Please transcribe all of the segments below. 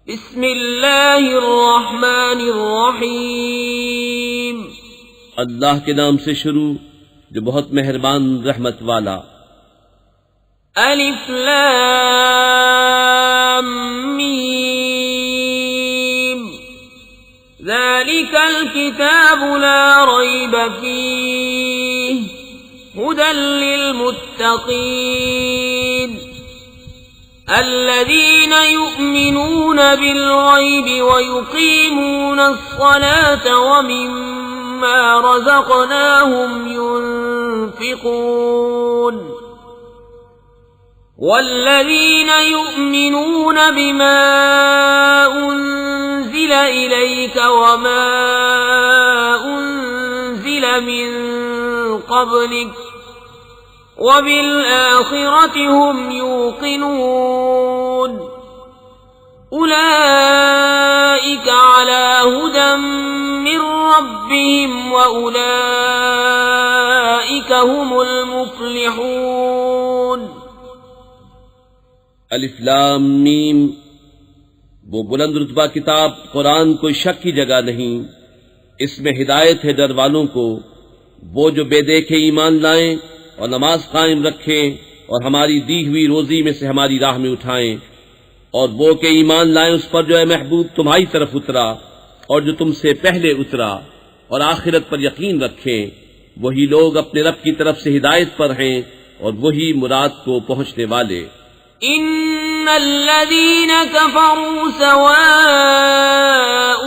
بسم اللہ الرحمن الرحیم اللہ کے نام سے شروع جو بہت مہربان رحمت والا۔ الف لام میم ذالک الکتاب لا ریب فیہ ھدی للمتقین الذين يؤمنون بالغيب ويقيمون الصلاة ومما رزقناهم ينفقون والذين يؤمنون بما أنزل إليك وما أنزل من قبلك وبالآخرة هم يوقنون أولئك على هدى من ربهم وأولئك هم المفلحون۔ الف لام میم، وہ بلند رتبہ کتاب قرآن کوئی شک کی جگہ نہیں، اس میں ہدایت ہے ڈر والوں کو، وہ جو بے دیکھے ایمان لائیں اور نماز قائم رکھیں اور ہماری دی ہوئی روزی میں سے ہماری راہ میں اٹھائیں، اور وہ کہ ایمان لائیں اس پر جو ہے محبوب تمہاری طرف اترا اور جو تم سے پہلے اترا، اور آخرت پر یقین رکھیں، وہی لوگ اپنے رب کی طرف سے ہدایت پر ہیں اور وہی مراد کو پہنچنے والے۔ ان الذين كفروا سواء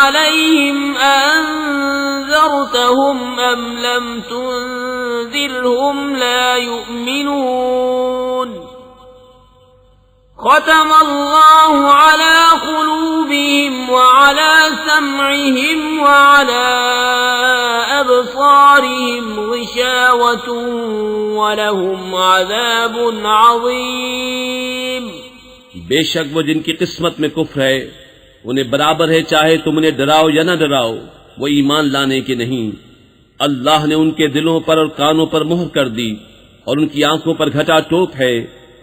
عليهم انذرتهم ام لم تنذرهم لا يؤمنون ختم الله على قلوبهم وعلى سمعهم وعلى أبصارهم غشاوة ولهم عذاب عظيم۔ بے شک وہ جن کی قسمت میں کفر ہے انہیں برابر ہے چاہے تم انہیں ڈراؤ یا نہ ڈراؤ، وہ ایمان لانے کے نہیں۔ اللہ نے ان کے دلوں پر اور کانوں پر مہر کر دی اور ان کی آنکھوں پر گھٹا ٹوک ہے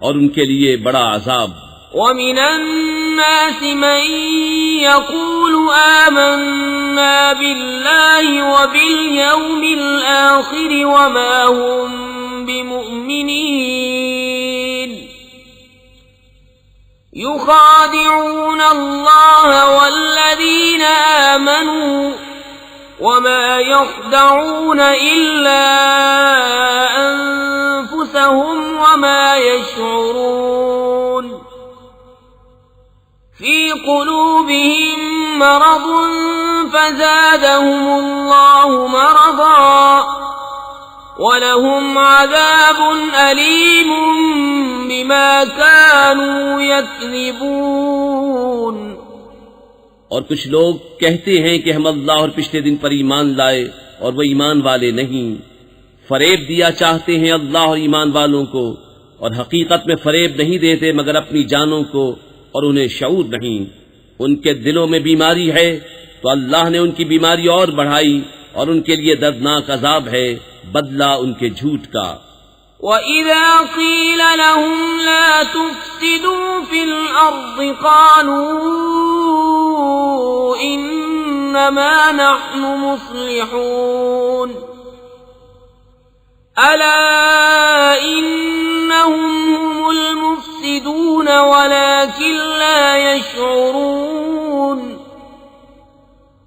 اور ان کے لیے بڑا عذاب۔ وَمِنَ النَّاسِ مَن يَقُولُ آمَنَّا بِاللَّهِ وَبِالْيَوْمِ الْآخِرِ وَمَا هُمْ بِمُؤْمِنِينَ يُخَادِعُونَ اللَّهَ وَالَّذِينَ آمَنُوا وَمَا يَخْدَعُونَ إِلَّا أَنفُسَهُمْ وَمَا يَشْعُرُونَ فِي قُلُوبِهِم مَّرَضٌ فَزَادَهُمُ اللَّهُ مَرَضًا وَلَهُمْ عَذَابٌ أَلِيمٌ بِمَا كَانُوا يَكْذِبُونَ۔ اور کچھ لوگ کہتے ہیں کہ ہم اللہ اور پچھلے دن پر ایمان لائے اور وہ ایمان والے نہیں، فریب دیا چاہتے ہیں اللہ اور ایمان والوں کو، اور حقیقت میں فریب نہیں دیتے مگر اپنی جانوں کو، اور انہیں شعور نہیں۔ ان کے دلوں میں بیماری ہے تو اللہ نے ان کی بیماری اور بڑھائی، اور ان کے لیے دردناک عذاب ہے بدلہ ان کے جھوٹ کا۔ وَإِذَا قِيلَ لَهُمْ لَا تُفْسِدُوا فِي الْأَرْضِ قَالُوا إِنَّمَا نَحْنُ مُصْلِحُونَ أَلَا إِنَّهُمْ هُمُ الْمُفْسِدُونَ وَلَكِنْ لَا يَشْعُرُونَ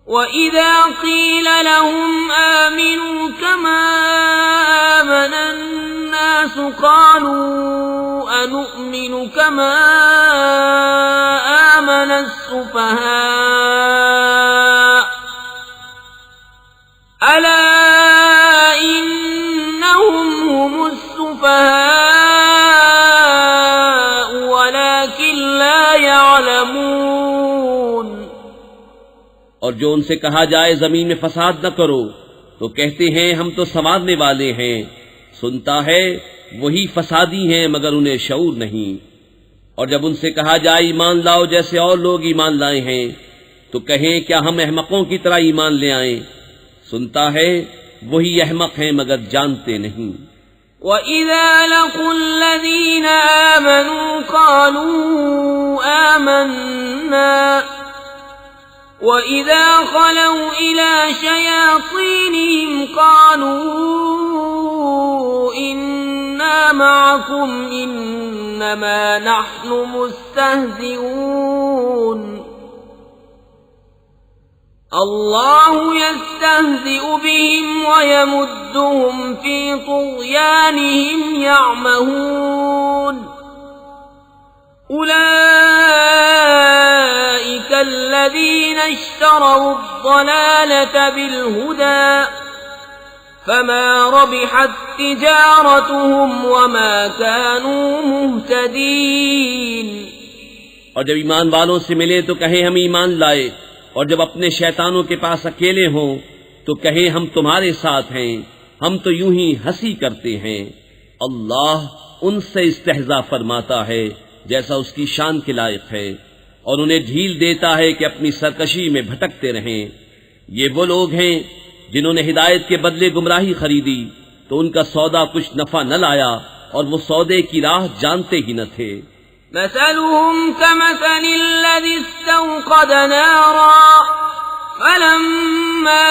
وَإِذَا قِيلَ لَهُمْ آمِنُوا كَمَا آمَنَ النَّاسُ قَالُوا أَنُؤْمِنُ كَمَا آمَنَ السُّفَهَاءُ أَلَا إِنَّهُمْ هُمُ السُّفَهَاءُ وَلَكِنْ لَا يَعْلَمُونَ۔ اور جو ان سے کہا جائے زمین میں فساد نہ کرو تو کہتے ہیں ہم تو سنوارنے والے ہیں، سنتا ہے وہی فسادی ہیں مگر انہیں شعور نہیں۔ اور جب ان سے کہا جائے ایمان لاؤ جیسے اور لوگ ایمان لائے ہیں تو کہیں کیا ہم احمقوں کی طرح ایمان لے آئیں، سنتا ہے وہی احمق ہیں مگر جانتے نہیں۔ وَإِذَا لَقُوا الَّذِينَ آمَنُوا قَالُوا آمَنَّا وَإِذَا خَلَوْا إِلَى شَيَاطِينِهِمْ قَالُوا إِنَّا مَعَكُمْ إِنَّمَا نَحْنُ مُسْتَهْزِئُونَ اللہ يستہزئ بهم ويمدهم في طغيانهم يعمهون أولئك الذين اشتروا الضلالة بالهدى فما ربحت تجارتهم وما كانوا مهتدين۔ اور جب ایمان والوں سے ملے تو کہیں ہم ایمان لائے، اور جب اپنے شیطانوں کے پاس اکیلے ہوں تو کہیں ہم تمہارے ساتھ ہیں، ہم تو یوں ہی ہنسی کرتے ہیں۔ اللہ ان سے استہزاء فرماتا ہے جیسا اس کی شان کے لائق ہے، اور انہیں ڈھیل دیتا ہے کہ اپنی سرکشی میں بھٹکتے رہیں۔ یہ وہ لوگ ہیں جنہوں نے ہدایت کے بدلے گمراہی خریدی تو ان کا سودا کچھ نفع نہ لایا، اور وہ سودے کی راہ جانتے ہی نہ تھے۔ مثلهم كمثل الذي استوقد نارا فلما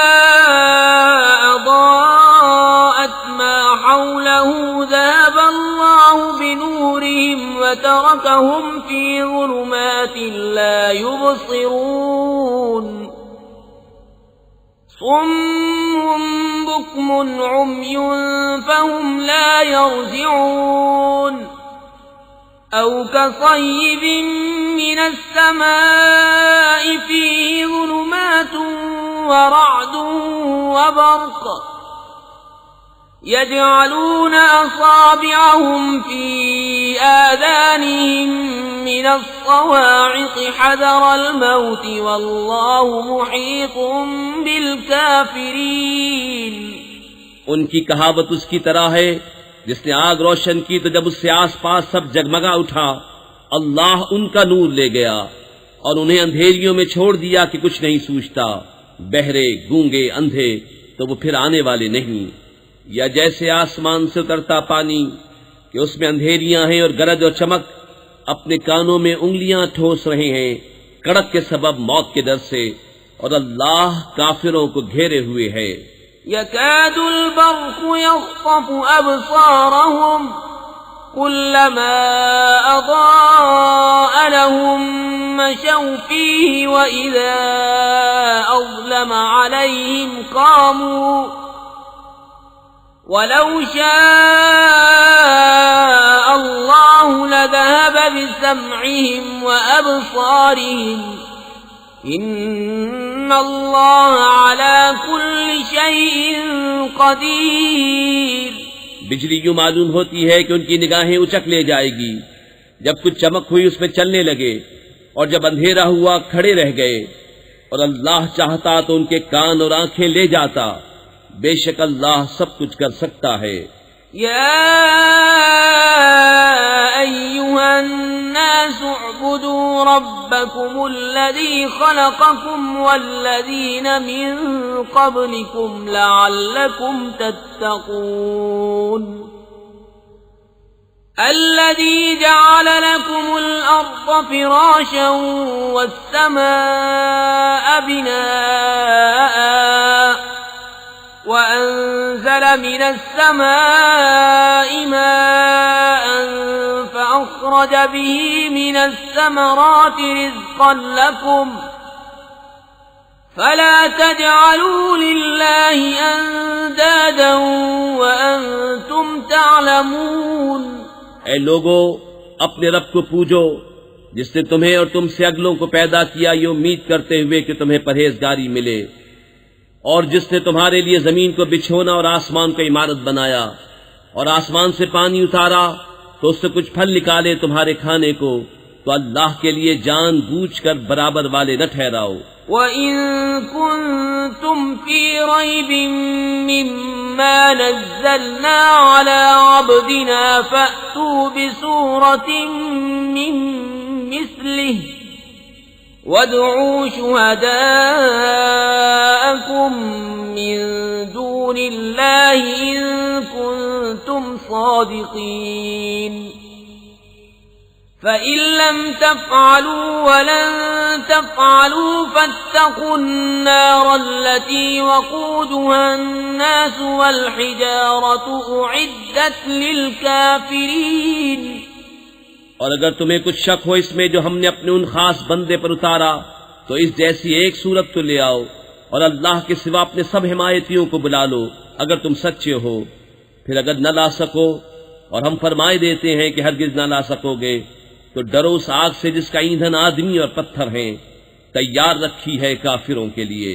أضاءت ما حوله ذهب الله بنورهم وتركهم في ظلمات لا يبصرون صم بكم عمي فهم لا يرجعون أو كصيب من السماء فيه ظلمات ورعد وبرق يجعلون أصابعهم في آذانهم من الصواعق حذر الموت والله محيط بالكافرين۔ ان کی کہاوت اس کی طرح ہے جس نے آگ روشن کی تو جب اس سے آس پاس سب جگمگا اٹھا، اللہ ان کا نور لے گیا اور انہیں اندھیریوں میں چھوڑ دیا کہ کچھ نہیں سوچتا۔ بہرے، گونگے، اندھے تو وہ پھر آنے والے نہیں۔ یا جیسے آسمان سے اترتا پانی کہ اس میں اندھیریاں ہیں اور گرج اور چمک، اپنے کانوں میں انگلیاں ٹھوس رہے ہیں کڑک کے سبب موت کے ڈر سے، اور اللہ کافروں کو گھیرے ہوئے ہے۔ يكاد البرق يخطف أبصارهم كلما أضاء لهم مشوا فيه وإذا أظلم عليهم قاموا ولو شاء الله لذهب بسمعهم وأبصارهم ان اللہ علی کل شیء قدیر۔ بجلی یوں معلوم ہوتی ہے کہ ان کی نگاہیں اچک لے جائے گی، جب کچھ چمک ہوئی اس میں چلنے لگے، اور جب اندھیرا ہوا کھڑے رہ گئے، اور اللہ چاہتا تو ان کے کان اور آنکھیں لے جاتا۔ بے شک اللہ سب کچھ کر سکتا ہے۔ یا ایھا الناس اعبدوا ربکم الذی خلقکم والذین من قبلکم لعلکم تتقون الذی جعل لکم الارض فراشا والسماء بناء وأنزل من السماء ماء فأخرج به من الثمرات رزقا لكم فلا تجعلوا لله أندادا وأنتم تعلمون۔ اے لوگو، اپنے رب کو پوجو جس نے تمہیں اور تم سے اگلوں کو پیدا کیا یہ امید کرتے ہوئے کہ تمہیں پرہیزگاری ملے، اور جس نے تمہارے لیے زمین کو بچھونا اور آسمان کو عمارت بنایا، اور آسمان سے پانی اتارا تو اس سے کچھ پھل نکالے تمہارے کھانے کو، تو اللہ کے لیے جان بوجھ کر برابر والے نہ ٹھہراؤ۔ وَإِن كُنتُمْ فِي رَيْبٍ مِّمَّا نَزَّلْنَا عَلَىٰ عَبْدِنَا فَأْتُوا بِسُورَةٍ مِّن مِّثْلِهِ وَادْعُوا شُهَدَاءَكُم مِّن دُونِ اللَّهِ إِن كُنتُمْ الصادقين فإن لم تفعلوا ولن تفعلوا فاتقوا النار التي وقودها الناس والحجارة أعدت للكافرين۔ اور اگر تمہیں کچھ شک ہو اس میں جو ہم نے اپنے ان خاص بندے پر اتارا تو اس جیسی ایک صورت تو لے آؤ، اور اللہ کے سوا اپنے سب حمایتیوں کو بلا لو اگر تم سچے ہو۔ پھر اگر نہ لا سکو، اور ہم فرمائے دیتے ہیں کہ ہرگز نہ لا سکو گے، تو ڈرو اس آگ سے جس کا ایندھن آدمی اور پتھر ہیں، تیار رکھی ہے کافروں کے لیے۔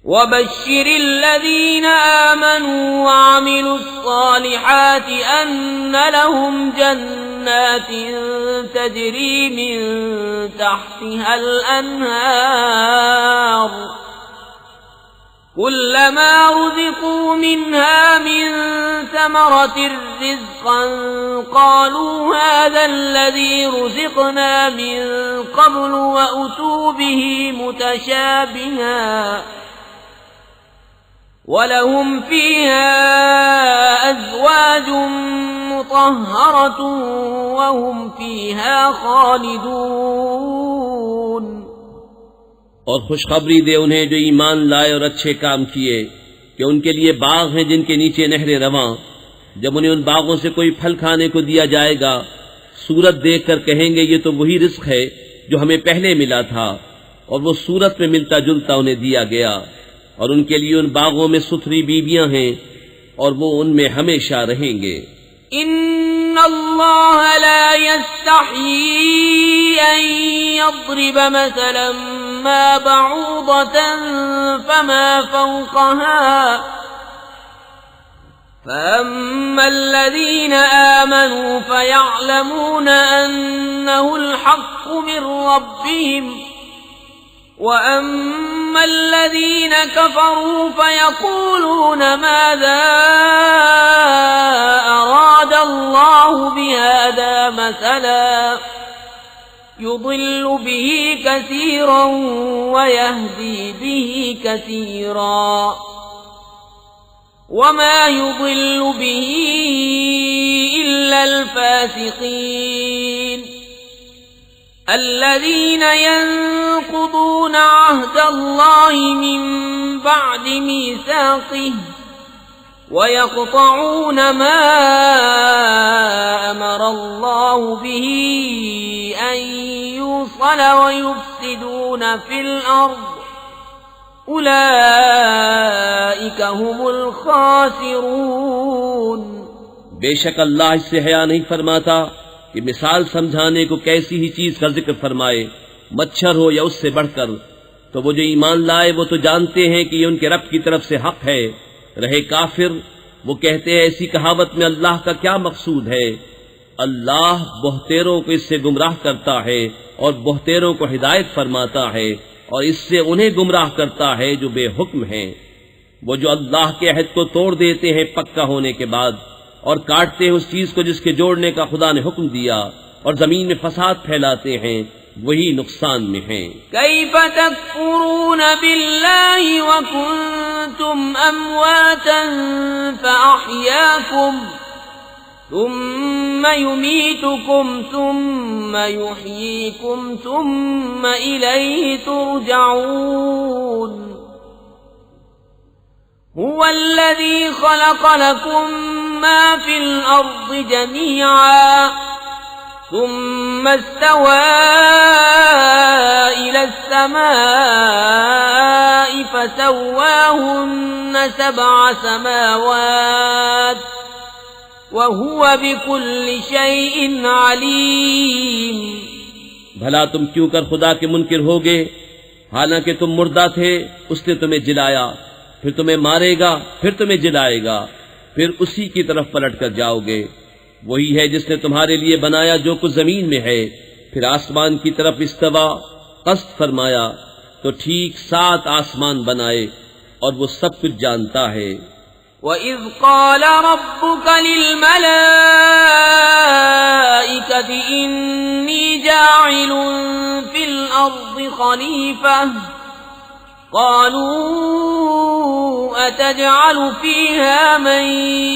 وَبَشِّرِ الَّذِينَ آمَنُوا وَعَمِلُوا الصَّالِحَاتِ أَنَّ لَهُمْ جَنَّاتٍ تَجْرِي مِن تَحْتِهَا الْأَنْهَارُ كُلَّمَا رُزِقُوا مِنْهَا مِن ثَمَرَةٍ رِّزْقًا قَالُوا هَذَا الَّذِي رُزِقْنَا مِن قَبْلُ وَأُتُوا بِهِ مُتَشَابِهًا وَلَهُمْ فِيهَا أَزْوَاجٌ مُطَهَّرَةٌ وَهُمْ فِيهَا خَالِدُونَ۔ اور خوشخبری دے انہیں جو ایمان لائے اور اچھے کام کیے کہ ان کے لیے باغ ہیں جن کے نیچے نہریں رواں، جب انہیں ان باغوں سے کوئی پھل کھانے کو دیا جائے گا صورت دیکھ کر کہیں گے یہ تو وہی رزق ہے جو ہمیں پہلے ملا تھا، اور وہ صورت میں ملتا جلتا انہیں دیا گیا، اور ان کے لیے ان باغوں میں ستھری بیویاں ہیں اور وہ ان میں ہمیشہ رہیں گے۔ ان اللہ لا يستحيي ان يضرب مثلا ما بعوضة فما فوقها فأما الذين آمنوا فيعلمون أنه الحق من ربهم وَأَمَّا الَّذِينَ كَفَرُوا فَيَقُولُونَ مَاذَا أَرَادَ اللَّهُ بِهَذَا مَثَلًا يُضِلُّ بِهِ كَثِيرًا وَيَهْدِي بِهِ كَثِيرًا وَمَا يُضِلُّ بِهِ إِلَّا الْفَاسِقِينَ الذين ينقضون عهد الله من بعد ميثاقه ويقطعون ما أمر الله به أن يوصل ويفسدون في الأرض أولئك هم الخاسرون۔ بے شک اللہ اس سے حیا نہیں فرماتا کہ مثال سمجھانے کو کیسی ہی چیز کا ذکر فرمائے، مچھر ہو یا اس سے بڑھ کر، تو وہ جو ایمان لائے وہ تو جانتے ہیں کہ یہ ان کے رب کی طرف سے حق ہے، رہے کافر وہ کہتے ہیں ایسی کہاوت میں اللہ کا کیا مقصود ہے۔ اللہ بہتیروں کو اس سے گمراہ کرتا ہے اور بہتیروں کو ہدایت فرماتا ہے، اور اس سے انہیں گمراہ کرتا ہے جو بے حکم ہیں۔ وہ جو اللہ کے عہد کو توڑ دیتے ہیں پکا ہونے کے بعد، اور کاٹتے ہیں اس چیز کو جس کے جوڑنے کا خدا نے حکم دیا، اور زمین میں فساد پھیلاتے ہیں، وہی نقصان میں ہیں۔ کیف تکفرون باللہ وکنتم امواتا فاحیاکم ثم یمیتکم ثم یحییکم ثم الیہ ترجعون۔ هو الذي خلق لكم ما في الأرض جميعا ثم استوى إلى السماء فسواهن 7 سماوات وهو بكل شيء عليم۔ بھلا تم کیوں کر خدا کے منکر ہوگے، حالانکہ تم مردہ تھے، اس نے تمہیں جلایا، پھر تمہیں مارے گا، پھر تمہیں جلائے گا، پھر اسی کی طرف پلٹ کر جاؤ گے۔ وہی ہے جس نے تمہارے لیے بنایا جو کچھ زمین میں ہے، پھر آسمان کی طرف استوا قصد فرمایا تو ٹھیک 7 آسمان بنائے، اور وہ سب کچھ جانتا ہے۔ وَإِذْ قَالَ رَبُّكَ لِلْمَلَائِكَةِ إِنِّي جَاعِلٌ فِي الْأَرْضِ خَلِيفَةً قالوا أتجعل فيها من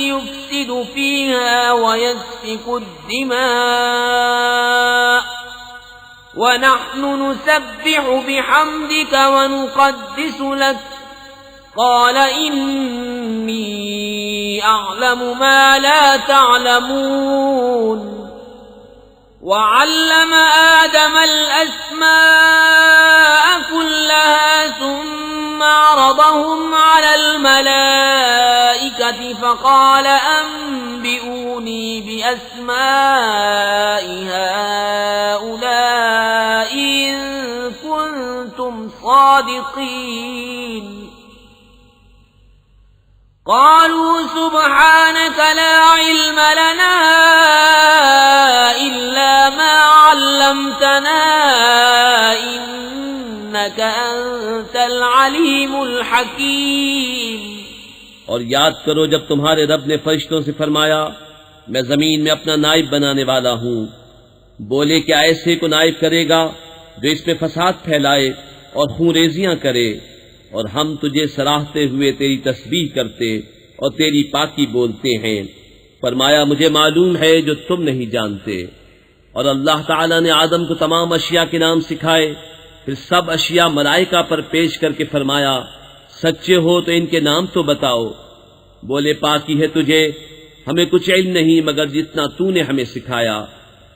يفسد يفسد فيها ويسفك الدماء ونحن نسبح بحمدك ونقدس لك قال إني أعلم ما لا تعلمون وعلم آدم الأسماء كلها ثم عرضهم على الملائكة فقال أنبئوني بأسماء هؤلاء إن كنتم صادقين قالوا سبحانك لا علم لنا إلا ما علمتنا إنك أنت العليم الحكيم۔ اور یاد کرو جب تمہارے رب نے فرشتوں سے فرمایا میں زمین میں اپنا نائب بنانے والا ہوں، بولے کیا ایسے کو نائب کرے گا جو اس میں فساد پھیلائے اور خونریزیاں کرے، اور ہم تجھے سراہتے ہوئے تیری تسبیح کرتے اور تیری پاکی بولتے ہیں۔ فرمایا مجھے معلوم ہے جو تم نہیں جانتے۔ اور اللہ تعالیٰ نے آدم کو تمام اشیاء کے نام سکھائے، پھر سب اشیاء ملائکہ پر پیش کر کے فرمایا سچے ہو تو ان کے نام تو بتاؤ۔ بولے پاکی ہے تجھے، ہمیں کچھ علم نہیں مگر جتنا تو نے ہمیں سکھایا،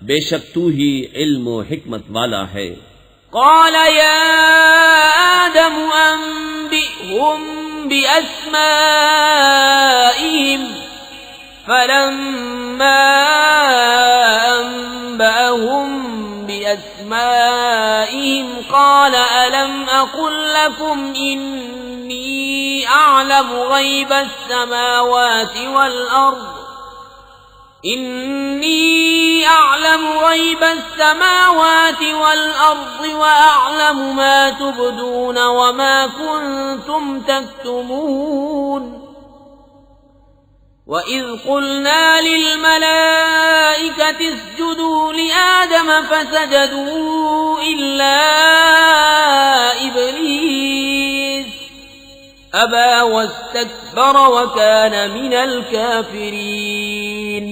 بے شک تو ہی علم و حکمت والا ہے۔ قال يا آدم أنبئهم بأسمائهم فلما أنبأهم بأسمائهم قال ألم أقل لكم إني أعلم غيب السماوات والأرض وأعلم ما تبدون وما كنتم تكتمون وإذ قلنا للملائكة اسجدوا لآدم فسجدوا إلا إبليس أبى واستكبر وكان من الكافرين۔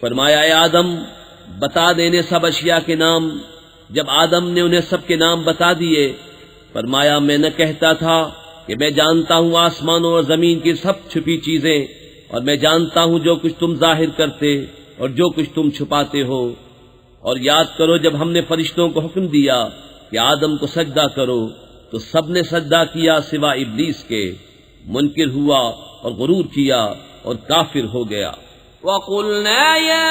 فرمایا اے آدم بتا دینے سب اشیاء کے نام۔ جب آدم نے انہیں سب کے نام بتا دیے فرمایا میں نہ کہتا تھا کہ میں جانتا ہوں آسمانوں اور زمین کی سب چھپی چیزیں، اور میں جانتا ہوں جو کچھ تم ظاہر کرتے اور جو کچھ تم چھپاتے ہو۔ اور یاد کرو جب ہم نے فرشتوں کو حکم دیا کہ آدم کو سجدہ کرو تو سب نے سجدہ کیا سوائے ابلیس کے، منکر ہوا اور غرور کیا اور کافر ہو گیا۔ وَقُلْنَا يَا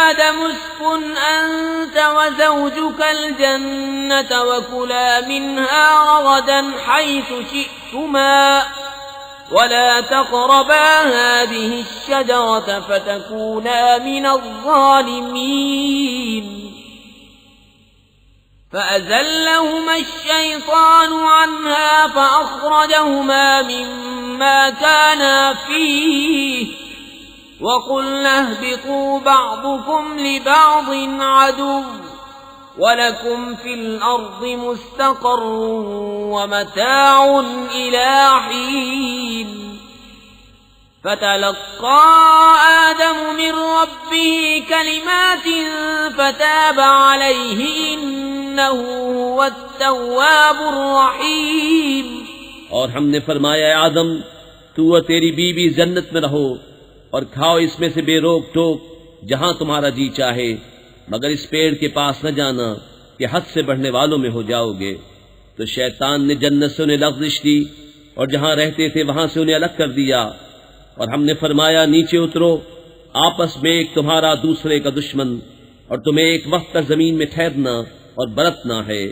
آدَمُ اسْكُنْ أَنْتَ وَزَوْجُكَ الْجَنَّةَ وَكُلَا مِنْهَا رَغَدًا حَيْثُ شِئْتُمَا وَلَا تَقْرَبَا هَٰذِهِ الشَّجَرَةَ فَتَكُونَا مِنَ الظَّالِمِينَ فَأَزَلَّهُمَا الشَّيْطَانُ عَنْهَا فَأَخْرَجَهُمَا مِمَّا كَانَا فِيهِ وَقُلْنَا اهْبِطُوا بَعْضُكُمْ لِبَعْضٍ عَدُوٌّ وَلَكُمْ فِي الْأَرْضِ مُسْتَقَرٌّ وَمَتَاعٌ إِلَىٰ حِينٍ فَتَلَقَّىٰ آدَمُ مِن رَّبِّهِ كَلِمَاتٍ فَتَابَ عَلَيْهِ إِنَّهُ هُوَ التَّوَّابُ الرَّحِيمُ۔ اور ہم نے فرمایا اے آدم تو اور تیری بیوی جنت میں رہو اور کھاؤ اس میں سے بے روک ٹوک جہاں تمہارا جی چاہے، مگر اس پیڑ کے پاس نہ جانا کہ حد سے بڑھنے والوں میں ہو جاؤ گے۔ تو شیطان نے جنت سے انہیں لغزش دی اور جہاں رہتے تھے وہاں سے انہیں الگ کر دیا، اور ہم نے فرمایا نیچے اترو، آپس میں ایک تمہارا دوسرے کا دشمن، اور تمہیں ایک وقت تک زمین میں ٹھہرنا اور برتنا ہے۔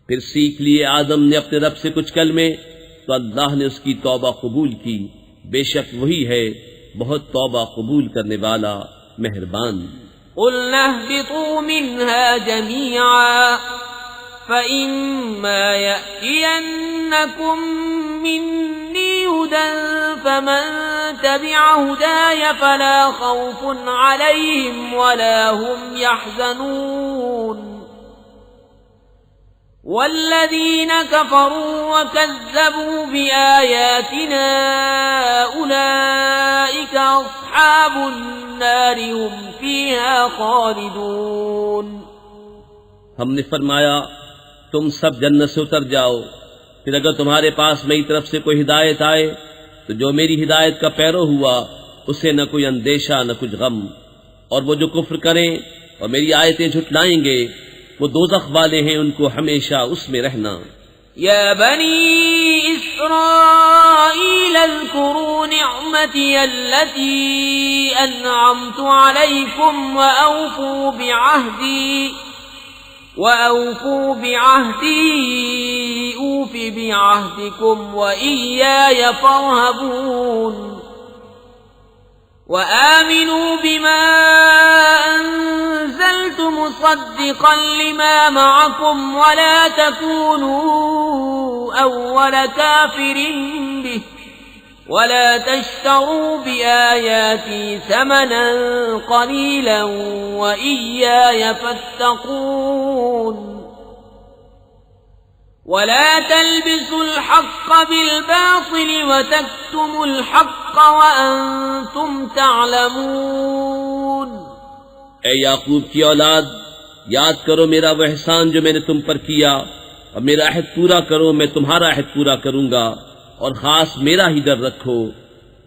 پھر سیکھ لیے آدم نے اپنے رب سے کچھ کلمے تو اللہ نے اس کی توبہ قبول کی، بے شک وہی ہے بہت توبہ قبول کرنے والا مہربان۔ قُلْنَا اهْبِطُوا مِنْهَا جَمِيعًا فَإِمَّا يَأْتِيَنَّكُم مِّنِّي هُدًى فَمَن تَبِعَ هُدَايَ فَلَا خَوْفٌ عَلَيْهِمْ وَلَا هُمْ يَحْزَنُونَ وَالَّذِينَ كَفَرُوا وَكَذَّبُوا بِآيَاتِنَا أُولَئِكَ النار هم فيها خالدون. ہم نے فرمایا تم سب جنت سے اتر جاؤ، پھر اگر تمہارے پاس میری طرف سے کوئی ہدایت آئے تو جو میری ہدایت کا پیرو ہوا اسے نہ کوئی اندیشہ نہ کچھ غم، اور وہ جو کفر کریں اور میری آیتیں جھٹلائیں گے وہ دوزخ والے ہیں، ان کو ہمیشہ اس میں رہنا. يا بني إسرائيل اذكروا نعمتي التي أنعمت عليكم وأوفوا بعهدي أوف بعهدكم وإياي فارهبون. وآمنوا بما أنزلت مصدقا لما معكم ولا تكونوا أول كافر به ولا تشتروا بآياتي ثمنا قليلا وإياي فاتقون. ولا تلبسوا الحق بالباطل وتكتموا الحق وأنتم تعلمون. اے یعقوب کی اولاد، یاد کرو میرا وہ احسان جو میں نے تم پر کیا، اور میرا عہد پورا کرو، میں تمہارا عہد پورا کروں گا، اور خاص میرا ہی ڈر رکھو،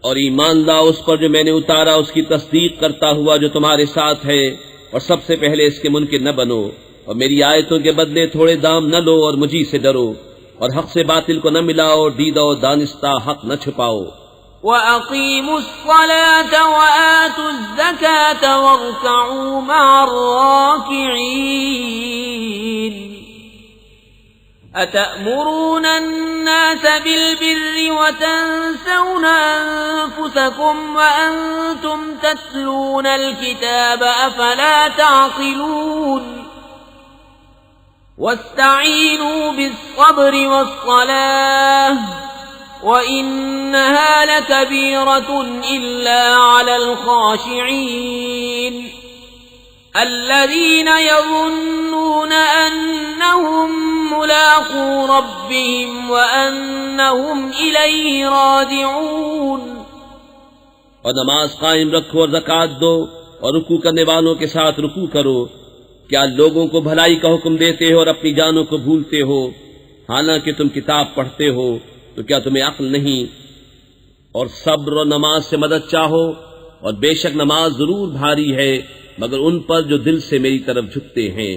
اور ایمان لاؤ اس پر جو میں نے اتارا، اس کی تصدیق کرتا ہوا جو تمہارے ساتھ ہے، اور سب سے پہلے اس کے منکر نہ بنو، اور میری آیتوں کے بدلے تھوڑے دام نہ لو، اور مجھی سے ڈرو، اور حق سے باطل کو نہ ملاؤ، اور دیدہ و دانستہ حق نہ چھپاؤ. وَأَقِيمُوا الصَّلَاةَ وَآتُوا الزَّكَاةَ وَارْكَعُوا مَعَ الرَّاكِعِينَ. أَتَأْمُرُونَ النَّاسَ بِالْبِرِّ وَتَنْسَوْنَ أَنفُسَكُمْ وَأَنْتُمْ تَتْلُونَ الْكِتَابَ أَفَلَا تَعْقِلُونَ. وَاسْتَعِينُوا بِالصَّبْرِ وَالصَّلَاةِ وَإِنَّهَا لَكَبِيرَةٌ إِلَّا عَلَى الْخَاشِعِينَ الَّذِينَ يَظُنُّونَ أَنَّهُمْ مُلَاقُو رَبِّهِمْ وَأَنَّهُمْ إِلَيْهِ رَاجِعُونَ. اور نماز قائم رکھو اور زکوٰۃ دو اور رکوع کرنے والوں کے ساتھ رکوع کرو. کیا لوگوں کو بھلائی کا حکم دیتے ہو اور اپنی جانوں کو بھولتے ہو، حالانکہ تم کتاب پڑھتے ہو؟ تو کیا تمہیں عقل نہیں؟ اور صبر و نماز سے مدد چاہو، اور بے شک نماز ضرور بھاری ہے مگر ان پر جو دل سے میری طرف جھکتے ہیں،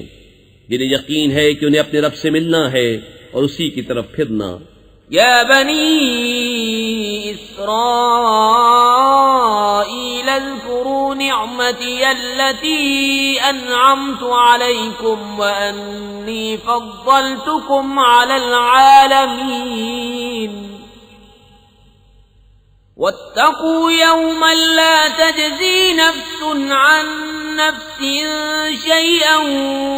جنہیں یقین ہے کہ انہیں اپنے رب سے ملنا ہے اور اسی کی طرف پھرنا. يا بني إسرائيل اذكروا نعمتي التي أنعمت عليكم وأني فضلتكم على العالمين. واتقوا يوما لا تجزي نفس عن نفس شيئا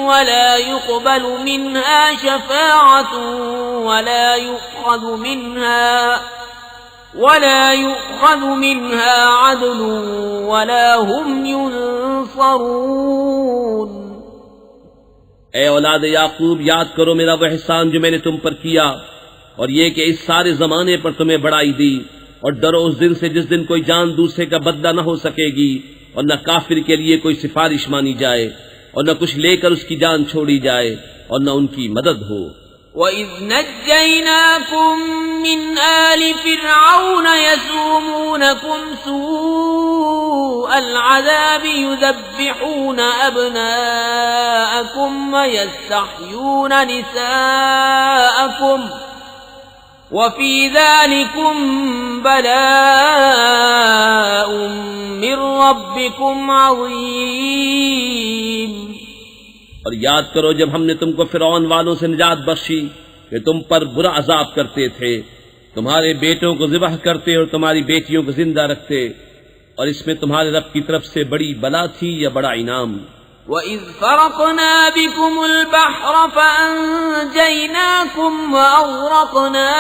ولا يقبل منها شفاعة ولا يؤخذ منها عدل ولا هم ينصرون. اے اولاد یعقوب، یاد کرو میرا وہ احسان جو میں نے تم پر کیا، اور یہ کہ اس سارے زمانے پر تمہیں بڑائی دی، اور ڈرو اس دن سے جس دن کوئی جان دوسرے کا بدلہ نہ ہو سکے گی، اور نہ کافر کے لیے کوئی سفارش مانی جائے، اور نہ کچھ لے کر اس کی جان چھوڑی جائے، اور نہ ان کی مدد ہو. وَإِذْ نَجَّيْنَاكُمْ مِنْ آلِ فِرْعَوْنَ يَسُومُونَكُمْ سُوءَ الْعَذَابِ يُذَبِّحُونَ أَبْنَاءَكُمْ وَيَسْتَحْيُونَ نِسَاءَكُمْ وَفِي ذَلِكُمْ بَلَاءٌ مِّن رَّبِّكُمْ عَظِيمٌ. اور یاد کرو جب ہم نے تم کو فرعون والوں سے نجات بخشی کہ تم پر برا عذاب کرتے تھے، تمہارے بیٹوں کو ذبح کرتے اور تمہاری بیٹیوں کو زندہ رکھتے، اور اس میں تمہارے رب کی طرف سے بڑی بلا تھی یا بڑا انعام. وَإِذْ فَرَقْنَا بِكُمُ الْبَحْرَ فَأَنْجَيْنَاكُمْ وَأَغْرَقْنَا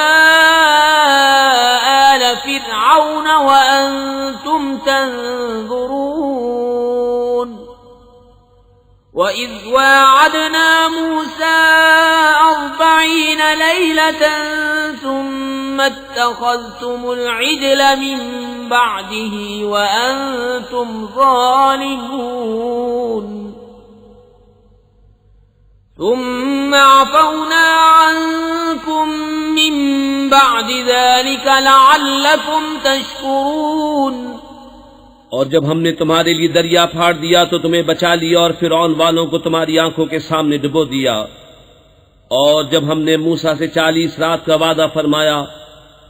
آلَ فِرْعَوْنَ وَأَنْتُمْ تَنْظُرُونَ. وَإِذْ وَاعَدْنَا مُوسَىٰ 40 لَيْلَةً ثُمَّ ثم اتخذتم العجل من بعده وأنتم ظالمون ثم عفونا عنكم من بعد ذلك لعلكم تشكرون اور جب ہم نے تمہارے لیے دریا پھاڑ دیا تو تمہیں بچا لیا اور فرعون والوں کو تمہاری آنکھوں کے سامنے ڈبو دیا، اور جب ہم نے موسیٰ سے 40 رات کا وعدہ فرمایا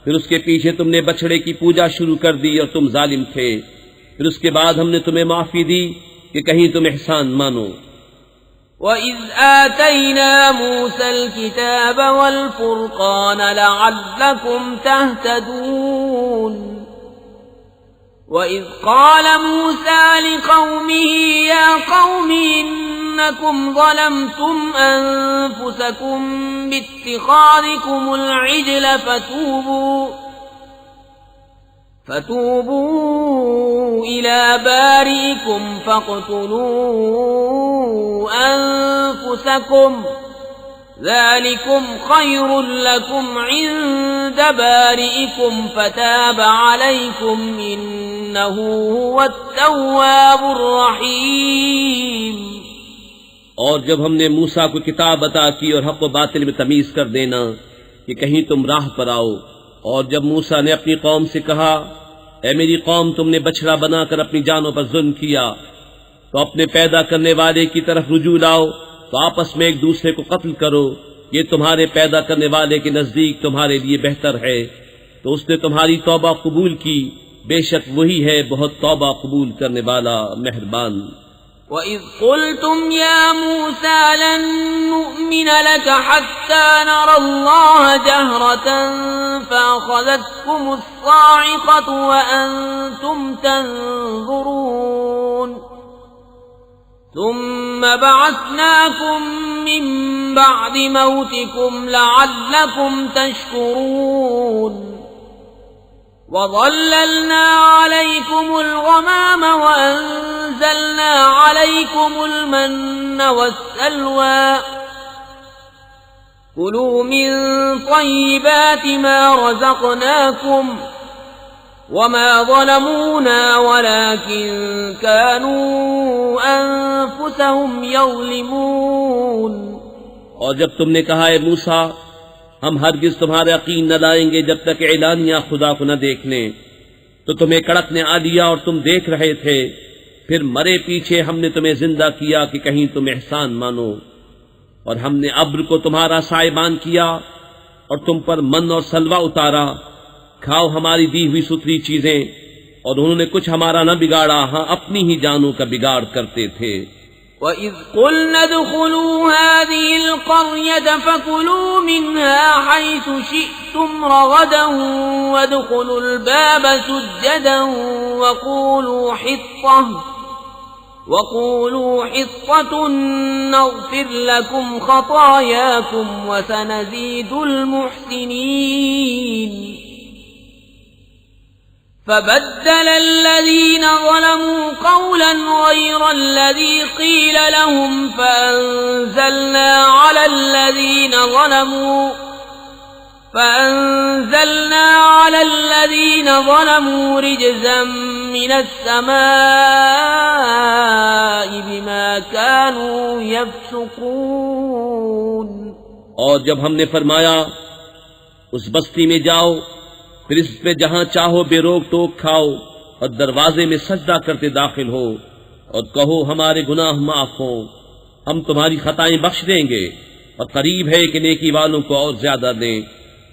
پھر اس کے پیچھے تم نے بچڑے کی پوجا شروع کر دی اور تم ظالم تھے، پھر اس کے بعد ہم نے تمہیں معافی دی کہ کہیں تم احسان مانو۔ وَإِذْ آتَيْنَا مُوسَى الْكِتَابَ وَالْفُرْقَانَ لَعَلَّكُمْ تَهْتَدُونَ وَإِذْ قَالَ مُوسَى لِقَوْمِهِ يَا قَوْمِ إِنَّكُمْ ظَلَمْتُمْ أَنفُسَكُمْ بِاتِّخَاذِكُمُ الْعِجْلَ فَتُوبُوا إِلَى بَارِئِكُمْ فَاقْتُلُوا أَنفُسَكُمْ ذَلِكُمْ خَيْرٌ لَكُمْ عِندَ بَارِئِكُمْ فَتَابَ عَلَيْكُمْ إِنَّهُ هُوَ التَّوَّابُ الرَّحِيمُ۔ اور جب ہم نے موسیٰ کو کتاب عطا کی اور حق و باطل میں تمیز کر دینا کہ کہیں تم راہ پر آؤ، اور جب موسیٰ نے اپنی قوم سے کہا اے میری قوم تم نے بچڑا بنا کر اپنی جانوں پر ظلم کیا تو اپنے پیدا کرنے والے کی طرف رجوع لاؤ، تو آپس میں ایک دوسرے کو قتل کرو، یہ تمہارے پیدا کرنے والے کے نزدیک تمہارے لیے بہتر ہے، تو اس نے تمہاری توبہ قبول کی، بے شک وہی ہے بہت توبہ قبول کرنے والا مہربان۔ وَإِذْ قُلْتُمْ يَا مُوسَى لَن نُّؤْمِنَ لَكَ حَتَّى نَرَى اللَّهَ جَهْرَةً فَأَخَذَتْكُمُ الصَّاعِقَةُ وَأَنتُمْ تَنظُرُونَ ثُمَّ بَعَثْنَاكُم مِّن بَعْدِ مَوْتِكُمْ لَعَلَّكُمْ تَشْكُرُونَ وَظَلَّلْنَا عَلَيْكُمُ الْغَمَامَ وَأَنزَلْنَا عَلَيْكُمُ الْمَنَّ وَالسَّلْوَىٰ كُلُوا مِن طَيِّبَاتِ مَا رَزَقْنَاكُمْ وَمَا ظَلَمُونَا وَلَٰكِن كَانُوا أَنفُسَهُمْ يَظْلِمُونَ۔ اور جب تم نے کہا اے موسیٰ ہم ہرگز تمہارا یقین نہ لائیں گے جب تک اعلانیہ خدا کو نہ دیکھ لیں، تو تمہیں کڑک نے آ لیا اور تم دیکھ رہے تھے، پھر مرے پیچھے ہم نے تمہیں زندہ کیا کہ کہیں تم احسان مانو، اور ہم نے ابر کو تمہارا سائبان کیا اور تم پر من اور سلوہ اتارا، کھاؤ ہماری دی ہوئی ستھری چیزیں، اور انہوں نے کچھ ہمارا نہ بگاڑا، ہاں اپنی ہی جانوں کا بگاڑ کرتے تھے۔ وَإِذْ قُلْنَا ادْخُلُوا هَٰذِهِ الْقَرْيَةَ فَكُلُوا مِنْهَا حَيْثُ شِئْتُمْ رَغَدًا وَادْخُلُوا الْبَابَ سُجَّدًا وَقُولُوا حِطَّةٌ نَّغْفِرْ لَكُمْ خَطَايَاكُمْ وَسَنَزِيدُ الْمُحْسِنِينَ فَبَدَّلَ الَّذِينَ ظَلَمُوا قَوْلًا غَيْرَ الَّذِي قِيلَ لَهُمْ فَأَنزَلْنَا عَلَى الَّذِينَ ظَلَمُوا رِجْزًا مِّنَ السَّمَاءِ بِمَا كَانُوا يَفْسُقُونَ۔ اور جب ہم نے فرمایا اس بستی میں جاؤ پھر اس پہ جہاں چاہو بے روک ٹوک کھاؤ اور دروازے میں سجدہ کرتے داخل ہو اور کہو ہمارے گناہ معاف ہوں، ہم تمہاری خطائیں بخش دیں گے اور قریب ہے کہ نیکی والوں کو اور زیادہ دیں،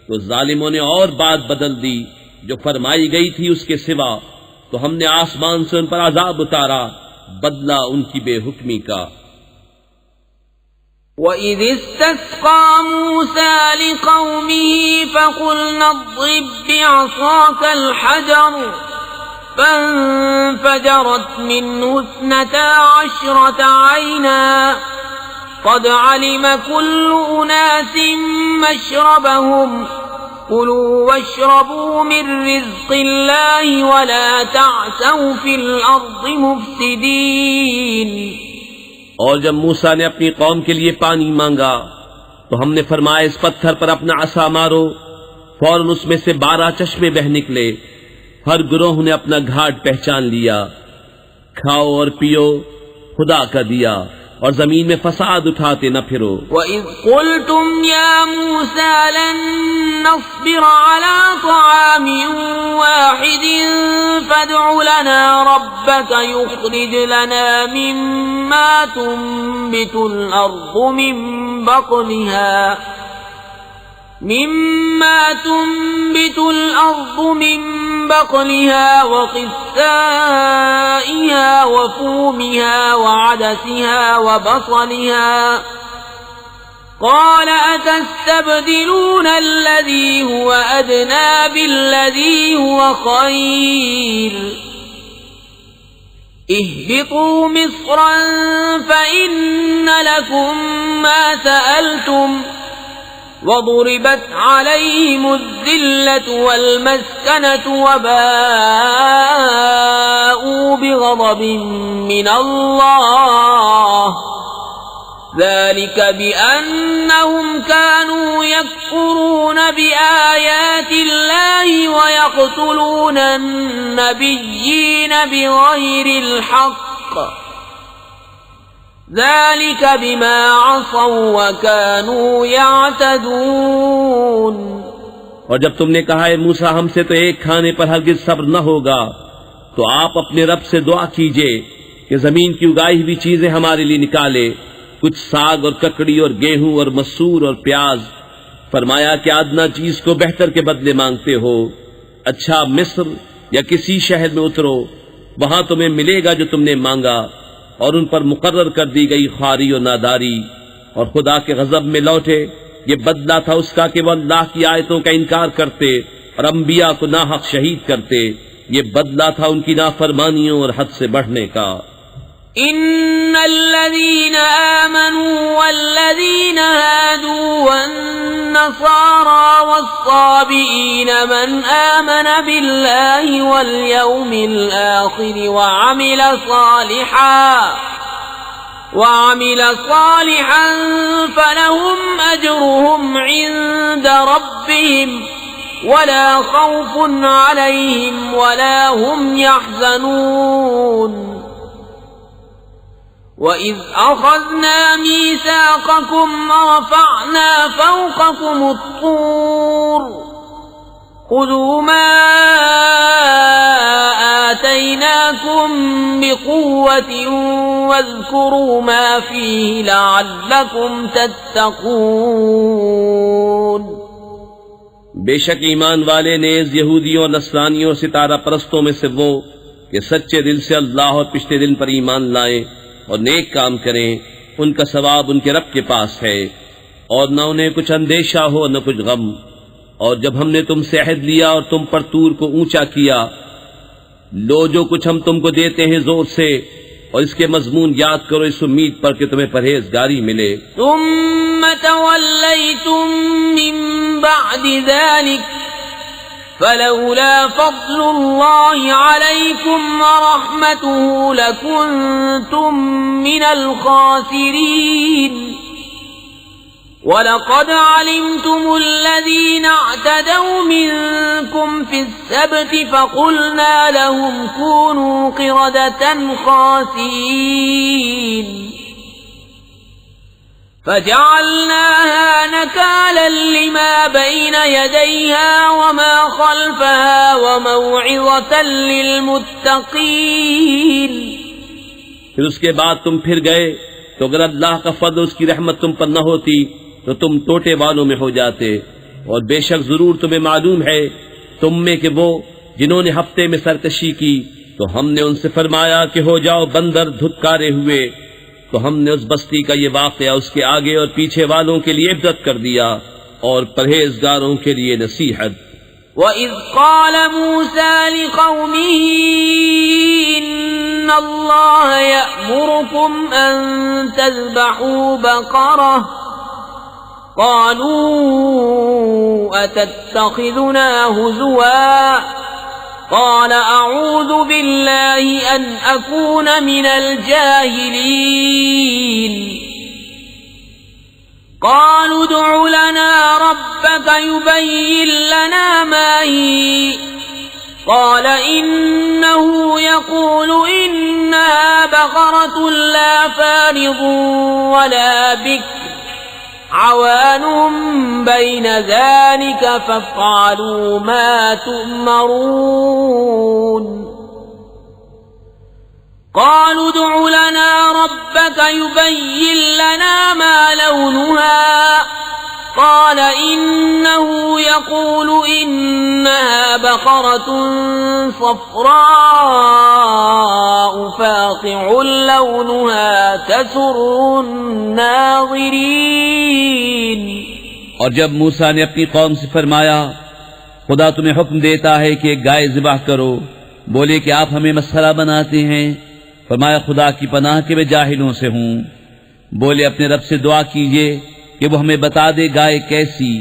تو ظالموں نے اور بات بدل دی جو فرمائی گئی تھی اس کے سوا، تو ہم نے آسمان سے ان پر عذاب اتارا بدلہ ان کی بے حکمی کا۔ وَإِذِ اسْتَسْقَىٰ مُوسَىٰ لِقَوْمِهِ فَقُلْنَا اضْرِب بِّعَصَاكَ الْحَجَرَ فَانفَجَرَتْ مِنْهُ 12 عَيْنًا قَدْ عَلِمَ كُلُّ أُنَاسٍ مَّشْرَبَهُمْ كُلُوا وَاشْرَبُوا مِن رِّزْقِ اللَّهِ وَلَا تَعْثَوْا فِي الْأَرْضِ مُفْسِدِينَ۔ اور جب موسیٰ نے اپنی قوم کے لیے پانی مانگا تو ہم نے فرمایا اس پتھر پر اپنا عصا مارو، فوراً اس میں سے 12 چشمے بہ نکلے، ہر گروہ نے اپنا گھاٹ پہچان لیا۔ کھاؤ اور پیو، خدا کا دیا، اور زمین میں فساد اٹھاتے نہ پھرو۔ وَإِذْ قُلْتُمْ يَا مُوسَى لَن نَّصْبِرَ عَلَىٰ طَعَامٍ وَاحِدٍ فَادْعُ لَنَا رَبَّكَ يُخْرِجْ لَنَا مِمَّا تُنبِتُ الْأَرْضُ من بقلها وقثائها وفومها وعدسها وبصلها قال أتستبدلون الذي هو أدنى بالذي هو خير اهبطوا مصرا فإن لكم ما سألتم وضربت عليهم الذلة والمسكنة وباءوا بغضب من الله ذلك بأنهم كانوا يكفرون بآيات الله ويقتلون النبيين بغير الحق ذلك بما عصوا وكانوا يعتدون۔ اور جب تم نے کہا ہے موسیٰ ہم سے تو ایک کھانے پر ہرگز صبر نہ ہوگا، تو آپ اپنے رب سے دعا کیجئے کہ زمین کی اگائی ہوئی چیزیں ہمارے لیے نکالے، کچھ ساگ اور ککڑی اور گیہوں اور مسور اور پیاز۔ فرمایا کہ ادنا چیز کو بہتر کے بدلے مانگتے ہو، اچھا مصر یا کسی شہر میں اترو، وہاں تمہیں ملے گا جو تم نے مانگا۔ اور ان پر مقرر کر دی گئی خواری اور ناداری، اور خدا کے غضب میں لوٹے۔ یہ بدلہ تھا اس کا کہ وہ اللہ کی آیتوں کا انکار کرتے اور انبیاء کو ناحق شہید کرتے۔ یہ بدلہ تھا ان کی نافرمانیوں اور حد سے بڑھنے کا۔ ان الذين آمنوا والذين هادوا والنصارى والصابئين من آمن بالله واليوم الآخر وعمل صالحا فلهم أجرهم عند ربهم ولا خوف عليهم ولا هم يحزنون۔ وَإِذْ أَخَذْنَا مِيثَاقَكُمْ وَرَفَعْنَا فَوْقَكُمُ الطُّورَ خُذُوا مَا آتَيْنَاكُمْ بِقُوَّةٍ وَاذْكُرُوا مَا فِيهِ لَعَلَّكُمْ تَتَّقُونَ۔ بے شک ایمان والے نیز یہودیوں اور نصرانیوں اور ستارہ پرستوں میں سے وہ کہ سچے دل سے اللہ اور پچھلے دن پر ایمان لائیں اور نیک کام کریں، ان کا ثواب ان کے رب کے پاس ہے، اور نہ انہیں کچھ اندیشہ ہو نہ کچھ غم۔ اور جب ہم نے تم سے عہد لیا اور تم پر طور کو اونچا کیا، لو جو کچھ ہم تم کو دیتے ہیں زور سے، اور اس کے مضمون یاد کرو اس امید پر کہ تمہیں پرہیزگاری ملے۔ ثم تولیتم من بعد ذلك فلولا فضل الله عليكم ورحمته لكنتم من الخاسرين۔ وَلَقَدْ عَلِمْتُمُ الَّذِينَ اعْتَدَوْا مِنكُمْ فِي السَّبْتِ فَقُلْنَا لَهُمْ كُونُوا قِرَدَةً خَاسِئِينَ فَجَعَلْنَاهَا نَكَالًا لِمَا بَيْنَ يَدَيْهَا وَمَا خَلْفَهَا وَمَوْعِظَةً لِلْمُتَّقِينَ۔ پھر اس کے بعد تم پھر گئے تو اگر اللہ کا فضل اس کی رحمت تم پر نہ ہوتی تو تم ٹوٹے والوں میں ہو جاتے، اور بے شک ضرور تمہیں معلوم ہے تم میں کہ وہ جنہوں نے ہفتے میں سرکشی کی تو ہم نے ان سے فرمایا کہ ہو جاؤ بندر دھتکارے ہوئے، تو ہم نے اس بستی کا یہ واقعہ اس کے آگے اور پیچھے والوں کے لیے عبرت کر دیا اور پرہیزگاروں کے لیے نصیحت۔ وَإِذْ قَالَ مُوسَى لِقَوْمِهِ إِنَّ اللَّهَ يَأْمُرُكُمْ أَن تَذْبَحُوا بَقَرَةً قَالُوا أَتَتَّخِذُنَا هُزُوًا قَالَ أَعُوذُ بِاللَّهِ أَنْ أَكُونَ مِنَ الْجَاهِلِينَ۔ قالوا ادع لنا ربك يبين لنا ما هي قال إنه يقول إنها بقرة لا فارض ولا بكر عوان بين ذلك فافعلوا ما تؤمرون قالوا ادع لنا ربك يبين لنا ما لونها قال إنه يقول إنها بقرة صفراء فاقع لونها تسر الناظرين۔ اور جب موسیٰ نے اپنی قوم سے فرمایا خدا تمہیں حکم دیتا ہے کہ ایک گائے ذبح کرو، بولے کہ آپ ہمیں مسخرہ بناتے ہیں۔ فرمایا خدا کی پناہ کہ میں جاہلوں سے ہوں۔ بولے اپنے رب سے دعا کیجئے کہ وہ ہمیں بتا دے گائے کیسی۔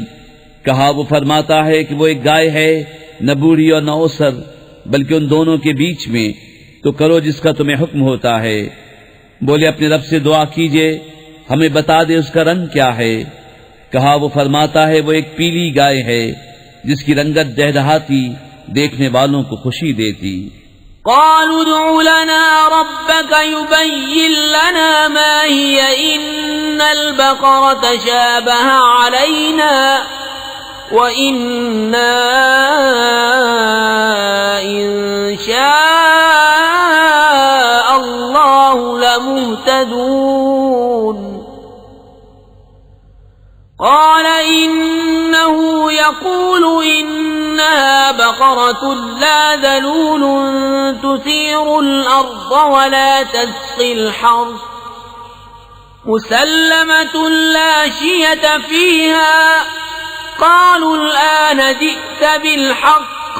کہا وہ فرماتا ہے کہ وہ ایک گائے ہے، نہ بوڑھی اور نہ اوسر، بلکہ ان دونوں کے بیچ میں، تو کرو جس کا تمہیں حکم ہوتا ہے۔ بولے اپنے رب سے دعا کیجئے ہمیں بتا دے اس کا رنگ کیا ہے۔ کہا وہ فرماتا ہے وہ ایک پیلی گائے ہے جس کی رنگت دہدہاتی، دیکھنے والوں کو خوشی دیتی۔ قالوا ادع لنا ربك يبين لنا ما هي إن البقرة شابه علينا وإنا إن شاء الله لمهتدون قال إنه يقول إنها بقرة لا ذلول تثير الأرض ولا تسقي الحرث مسلمة لا شية فيها قالوا الآن جئت بالحق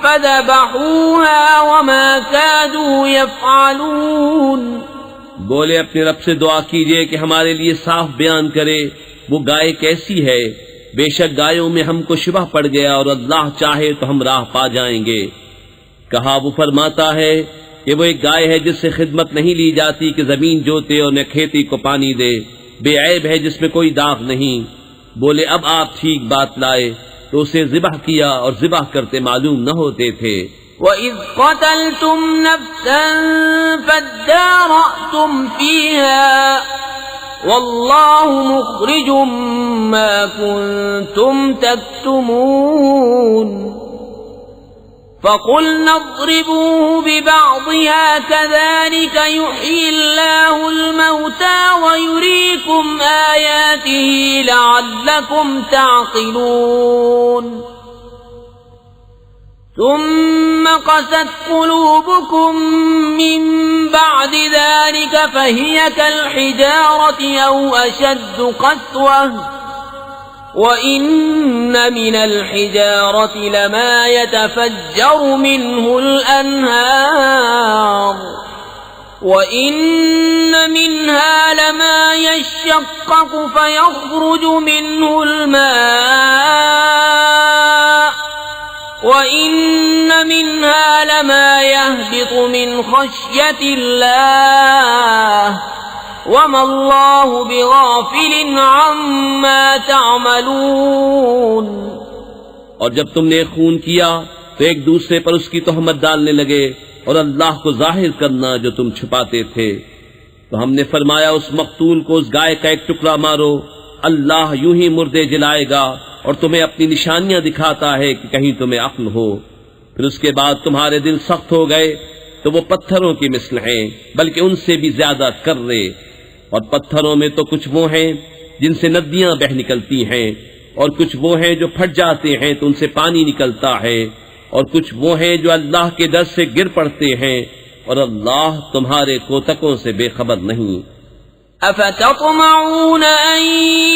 فذبحوها وما كادوا يفعلون۔ بولے اپنے رب سے دعا کیجئے کہ ہمارے لیے صاف بیان کرے وہ گائے کیسی ہے۔ بے شک گایوں میں ہم کو شبہ پڑ گیا اور اللہ چاہے تو ہم راہ پا جائیں گے۔ کہا وہ فرماتا ہے کہ وہ ایک گائے ہے جس سے خدمت نہیں لی جاتی کہ زمین جوتے اور نہ کھیتی کو پانی دے، بے عیب ہے جس میں کوئی داغ نہیں۔ بولے اب آپ ٹھیک بات لائے تو اسے ذبح کیا اور ذبح کرتے معلوم نہ ہوتے تھے۔ وَإِذْ قَتَلْتُمْ نَفْسًا فَادَّارَأْتُمْ فِيهَا وَاللَّهُ مُخْرِجٌ مَا كُنْتُمْ تَكْتُمُونَ فَقُلْنَا اضْرِبُوهُ بِبَعْضِهَا كَذَلِكَ يُحْيِي اللَّهُ الْمَوْتَى وَيُرِيكُمْ آيَاتِهِ لَعَلَّكُمْ تَعْقِلُونَ ثم قست قلوبكم من بعد ذلك فهي كالحجارة أو أشد قسوة وإن من الحجارة لما يتفجر منه الأنهار وإن منها لما يشقق فيخرج منه الماء وَإِنَّ مِنْهَا لَمَا يَهْبِطُ مِنْ خَشْيَةِ اللَّهِ وَمَا اللَّهُ بِغَافِلٍ عَمَّا تَعْمَلُونَ۔ اور جب تم نے خون کیا تو ایک دوسرے پر اس کی تہمت ڈالنے لگے اور اللہ کو ظاہر کرنا جو تم چھپاتے تھے، تو ہم نے فرمایا اس مقتول کو اس گائے کا ایک ٹکڑا مارو، اللہ یوں ہی مردے جلائے گا اور تمہیں اپنی نشانیاں دکھاتا ہے کہ کہیں تمہیں عقل ہو۔ پھر اس کے بعد تمہارے دل سخت ہو گئے تو وہ پتھروں کی مثل ہیں بلکہ ان سے بھی زیادہ کرے، اور پتھروں میں تو کچھ وہ ہیں جن سے ندیاں بہ نکلتی ہیں، اور کچھ وہ ہیں جو پھٹ جاتے ہیں تو ان سے پانی نکلتا ہے، اور کچھ وہ ہیں جو اللہ کے ڈر سے گر پڑتے ہیں، اور اللہ تمہارے کوتکوں سے بے خبر نہیں۔ أفتطمعون أن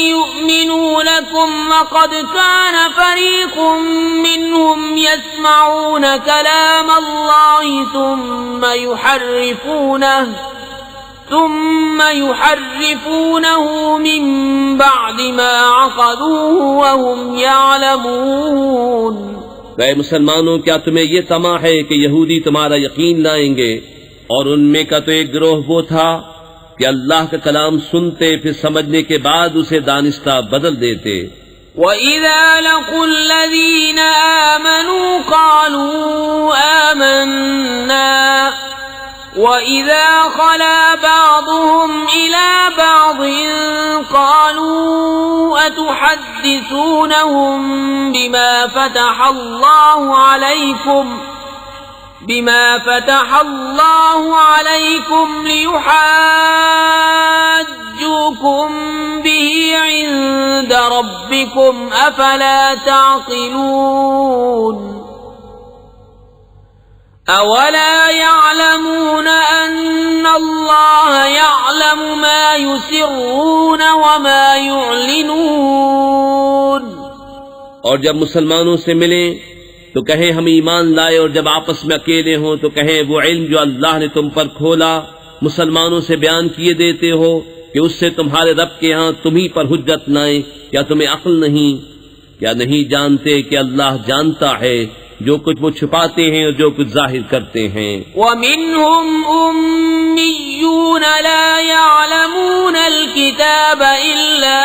يؤمنوا لكم وقد كان فريق منهم يسمعون كلام الله ثم يحرفونه من بعد ما عقلوه وهم يعلمون۔ اے مسلمانوں، کیا تمہیں یہ طمع ہے کہ یہودی تمہارا یقین لائیں گے؟ اور ان میں کا تو ایک گروہ وہ تھا کہ اللہ کا کلام سنتے پھر سمجھنے کے بعد اسے دانستہ بدل دیتے۔ وَإِذَا لَقُوا الَّذِينَ آمَنُوا قَالُوا آمَنَّا وَإِذَا خَلَا بَعْضُهُمْ إِلَى بَعْضٍ قَالُوا أَتُحَدِّثُونَهُم بما فتح الله عليكم ليحاجوكم به عند ربكم أفلا تعقلون أولا يعلمون أن الله يعلم ما يسرون وما يعلنون۔ اور جب مسلمانوں سے ملیں تو کہیں ہم ایمان لائے، اور جب آپس میں اکیلے ہوں تو کہیں وہ علم جو اللہ نے تم پر کھولا مسلمانوں سے بیان کیے دیتے ہو کہ اس سے تمہارے رب کے ہاں تمہیں پر حجت لائیں۔ کیا تمہیں عقل نہیں؟ کیا نہیں جانتے کہ اللہ جانتا ہے جو کچھ وہ چھپاتے ہیں اور جو کچھ ظاہر کرتے ہیں۔ وَمِنْهُمْ أُمِّيُّونَ لَا يَعْلَمُونَ الْكِتَابَ إِلَّا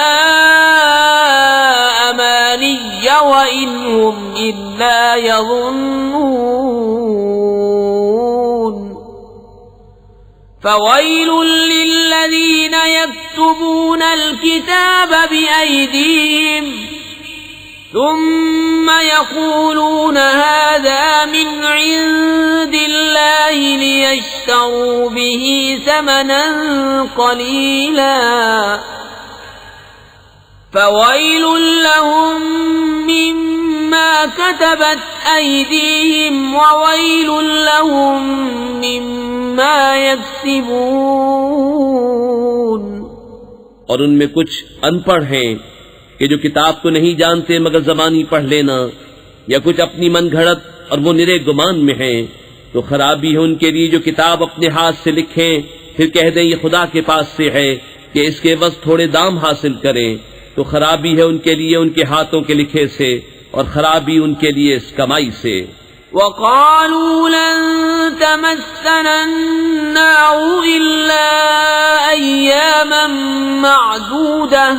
أَمَانِيَّ وَإِنْ هُمْ إِلَّا يَظُنُّونَ فَوَيْلٌ لِّلَّذِينَ يَكْتُبُونَ الْكِتَابَ بِأَيْدِيهِمْ ثم يقولون هذا من عند الله ليشتروا به ثمنا قليلا فويل لهم مما كتبت أيديهم وويل لهم مما يكسبون۔ اور ان میں کچھ ان پڑھ ہیں کہ جو کتاب کو نہیں جانتے مگر زبانی پڑھ لینا، یا کچھ اپنی من گھڑت اور وہ نرے گمان میں ہیں، تو خرابی ہے ان کے لیے جو کتاب اپنے ہاتھ سے لکھیں پھر کہہ دیں یہ خدا کے پاس سے ہے کہ اس کے عوض تھوڑے دام حاصل کریں، تو خرابی ہے ان کے لیے ان کے ہاتھوں کے لکھے سے، اور خرابی ان کے لیے اس کمائی سے۔ وَقَالُوا لَن تَمَسَّنَا النَّارُ إِلَّا أَيَّامًا مَّعْدُودَةً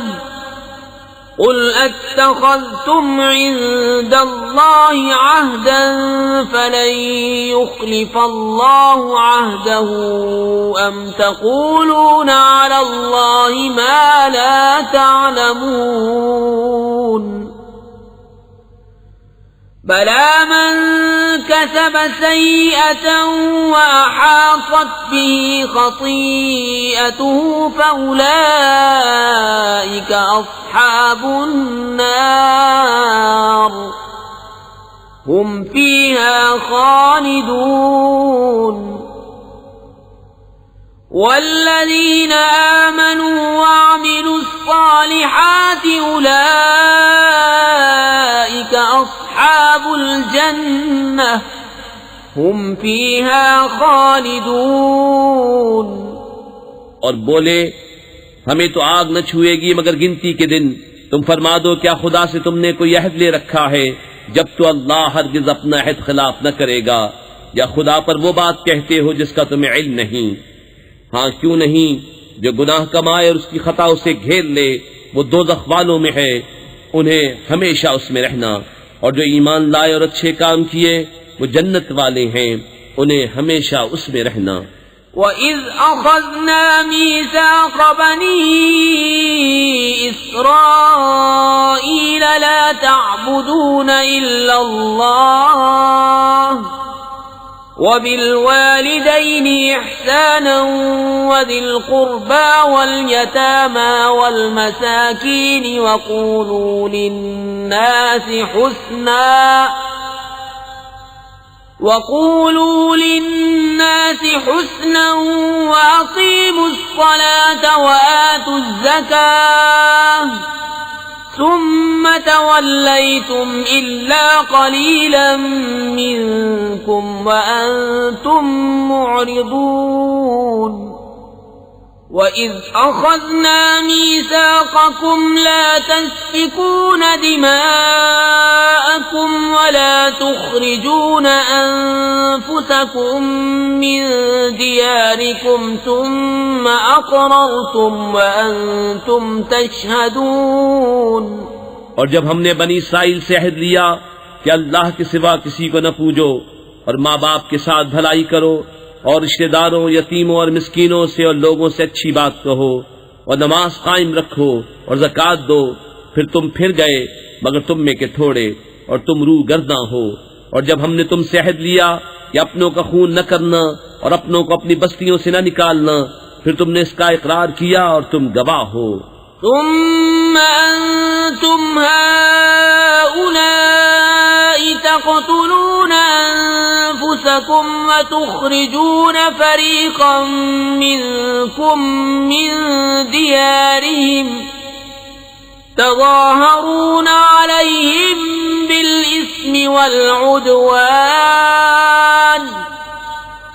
قُلْ أَتَّخَذْتُمْ عِندَ اللَّهِ عَهْدًا فَلَن يُخْلِفَ اللَّهُ عَهْدَهُ أَمْ تَقُولُونَ عَلَى اللَّهِ مَا لَا تَعْلَمُونَ بَلَى مَن كَسَبَ سَيِّئَةً وَأَحَاطَتْ بِهِ خَطِيئَتُهُ فَأُولَئِكَ أَصْحَابُ النَّارِ هُمْ فِيهَا خَالِدُونَ۔ وَالَّذِينَ آمَنُوا وَعَمِلُوا الصَّالِحَاتِ أُولَئِكَ أَصْحَابُ الْجَنَّةِ هُمْ فِيهَا خَالِدُونَ۔ اور بولے ہمیں تو آگ نہ چھوئے گی مگر گنتی کے دن، تم فرما دو کیا خدا سے تم نے کوئی عہد لے رکھا ہے؟ جب تو اللہ ہرگز اپنا عہد خلاف نہ کرے گا، یا خدا پر وہ بات کہتے ہو جس کا تمہیں علم نہیں؟ ہاں کیوں نہیں، جو گناہ کمائے اور اس کی خطا اسے گھیر لے وہ دوزخ والوں میں ہے، انہیں ہمیشہ اس میں رہنا، اور جو ایمان لائے اور اچھے کام کیے وہ جنت والے ہیں، انہیں ہمیشہ اس میں رہنا۔ وَإِذْ أَخَذْنَا مِيثَاقَ بَنِي إِسْرَائِيلَ لَا تَعْبُدُونَ إِلَّا اللَّهَ وَبِالْوَالِدَيْنِ إِحْسَانًا وَذِي الْقُرْبَى وَالْيَتَامَى وَالْمَسَاكِينِ وَقُولُوا لِلنَّاسِ حُسْنًا وَأَقِيمُوا الصَّلَاةَ وَآتُوا الزَّكَاةَ ثُمَّ تَوَلَّيْتُمْ إِلَّا قَلِيلًا مِّنكُمْ وَأَنتُم مُّعْرِضُونَ۔ وَإِذْ أَخَذْنَا مِيثَاقَكُمْ لَا تَسْفِكُونَ دِمَاءَكُمْ وَلَا تُخْرِجُونَ أَنفُسَكُمْ مِنْ دِيَارِكُمْ ثُمَّ أَقْرَرْتُمْ وَأَنْتُمْ تَشْهَدُونَ اور جب ہم نے بنی اسرائیل سے عہد لیا کہ اللہ کے سوا کسی کو نہ پوجو اور ماں باپ کے ساتھ بھلائی کرو اور رشتہ داروں، یتیموں اور مسکینوں سے اور لوگوں سے اچھی بات کہو اور نماز قائم رکھو اور زکوٰۃ دو، پھر تم پھر گئے مگر تم میں کے تھوڑے اور تم روح گرداں ہو، اور جب ہم نے تم سے عہد لیا کہ اپنوں کا خون نہ کرنا اور اپنوں کو اپنی بستیوں سے نہ نکالنا، پھر تم نے اس کا اقرار کیا اور تم گواہ ہو۔ ثم أنتم هؤلاء تقتلون أنفسكم وتخرجون فريقا منكم من ديارهم تظاهرون عليهم بالإثم والعدوان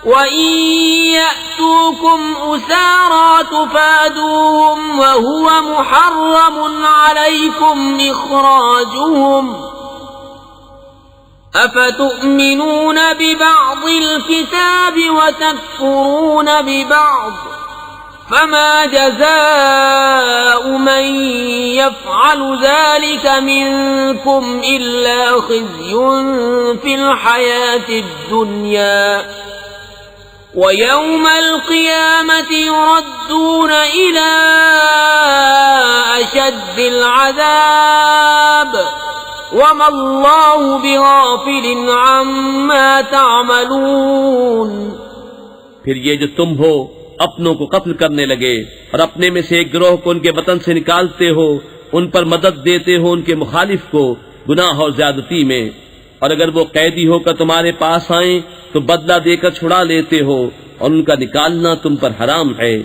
وَإِن يَأْتُوكُمْ أُسَارَىٰ تُفَادُوهُمْ وَهُوَ مُحَرَّمٌ عَلَيْكُمْ إِخْرَاجُهُمْ أَفَتُؤْمِنُونَ بِبَعْضِ الْكِتَابِ وَتَكْفُرُونَ بِبَعْضٍ فَمَا جَزَاءُ مَن يَفْعَلُ ذَلِكَ مِنكُمْ إِلَّا خِزْيٌ فِي الْحَيَاةِ الدُّنْيَا وَيَوْمَ الْقِيَامَةِ يُرَدُّونَ إِلَى أَشَدِّ الْعَذَابِ وَمَا اللَّهُ بِغَافِلٍ عَمَّا تَعْمَلُونَ۔ پھر یہ جو تم ہو اپنوں کو قتل کرنے لگے اور اپنے میں سے ایک گروہ کو ان کے وطن سے نکالتے ہو، ان پر مدد دیتے ہو ان کے مخالف کو گناہ اور زیادتی میں، اور اگر وہ قیدی ہو کر تمہارے پاس آئیں تو بدلہ دے کر چھڑا لیتے ہو اور ان کا نکالنا تم پر حرام ہے،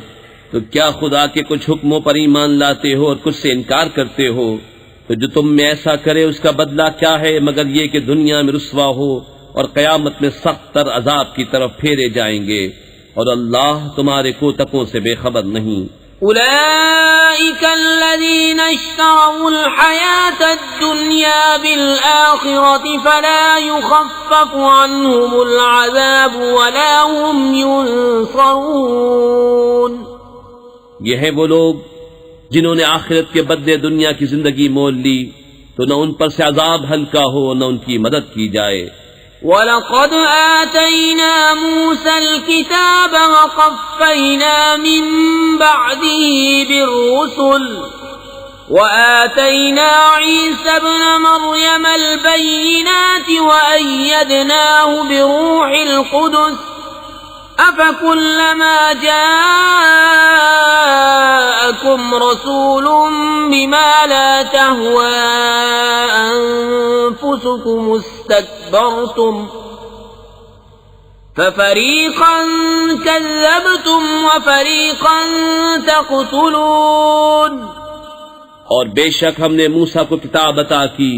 تو کیا خدا کے کچھ حکموں پر ایمان لاتے ہو اور کچھ سے انکار کرتے ہو؟ تو جو تم میں ایسا کرے اس کا بدلہ کیا ہے مگر یہ کہ دنیا میں رسوا ہو اور قیامت میں سخت تر عذاب کی طرف پھیرے جائیں گے، اور اللہ تمہارے کوتکوں سے بے خبر نہیں۔ أولئك الذين اشتروا الحياة الدنيا بالآخرة فلا يخفف عنهم العذاب ولا هم ينصرون۔ یہ ہیں وہ لوگ جنہوں نے آخرت کے بدلے دنیا کی زندگی مول لی، تو نہ ان پر سے عذاب ہلکا ہو نہ ان کی مدد کی جائے۔ وَلَقَدْ آتَيْنَا مُوسَى الْكِتَابَ وَقَفَّيْنَا مِن بَعْدِهِ بِالرُّسُلِ وَآتَيْنَا عِيسَى ابْنَ مَرْيَمَ الْبَيِّنَاتِ وَأَيَّدْنَاهُ بِرُوحِ الْقُدُسِ أَفَكُلَّمَا جَاءَكُمْ رَسُولٌ بِمَا لَا تَهْوَىٰ أَنفُسُكُمُ اسْتَكْبَرْتُمْ فَفَرِيقًا كَذَّبْتُمْ وَفَرِيقًا تَقْتُلُونَ۔ اور بے شک ہم نے موسیٰ کو کتاب عطا کی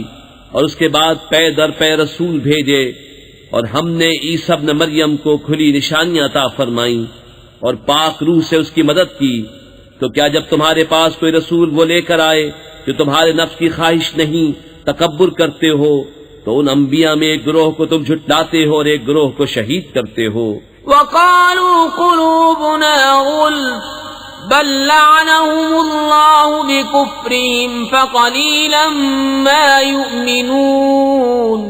اور اس کے بعد پے در پے رسول بھیجے، اور ہم نے عیسیٰ ابن مریم کو کھلی نشانیاں عطا فرمائیں اور پاک روح سے اس کی مدد کی، تو کیا جب تمہارے پاس کوئی رسول وہ لے کر آئے جو تمہارے نفس کی خواہش نہیں تکبر کرتے ہو، تو ان انبیاء میں ایک گروہ کو تم جھٹلاتے ہو اور ایک گروہ کو شہید کرتے ہو۔ وَقَالُوا قُلُوبُنَا غُلْفٌ بَل لَّعَنَهُمُ اللَّهُ بِكُفْرِهِمْ فَقَلِيلًا مَّا يُؤْمِنُونَ۔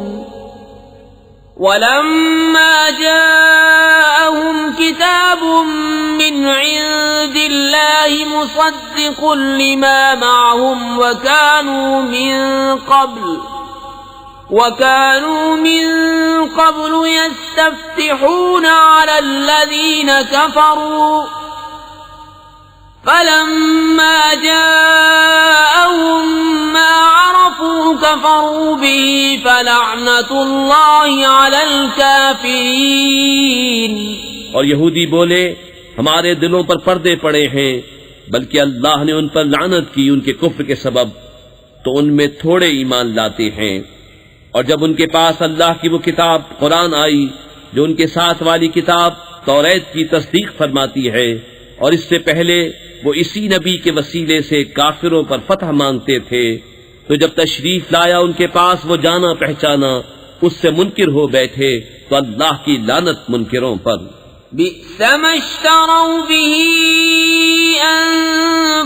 وَلَمَّا جَاءَهُمْ كِتَابٌ مِّنْ عِندِ اللَّهِ مُصَدِّقٌ لِّمَا مَعَهُمْ وَكَانُوا مِن قَبْلُ يَسْتَفْتِحُونَ عَلَى الَّذِينَ كَفَرُوا فَلَمَّا جَاءَهُم مَّا عَرَفُوا كَفَرُوا بِهِ فَلَعْنَةُ اللَّهِ عَلَى الْكَافِرِينَ۔ اور یہودی بولے ہمارے دلوں پر پردے پڑے ہیں، بلکہ اللہ نے ان پر لعنت کی ان کے کفر کے سبب، تو ان میں تھوڑے ایمان لاتے ہیں۔ اور جب ان کے پاس اللہ کی وہ کتاب قرآن آئی جو ان کے ساتھ والی کتاب توریت کی تصدیق فرماتی ہے، اور اس سے پہلے وہ اسی نبی کے وسیلے سے کافروں پر فتح مانگتے تھے، تو جب تشریف لایا ان کے پاس وہ جانا پہچانا، اس سے منکر ہو بیٹھے، تو اللہ کی لعنت منکروں پر۔ بئس ما اشتروا به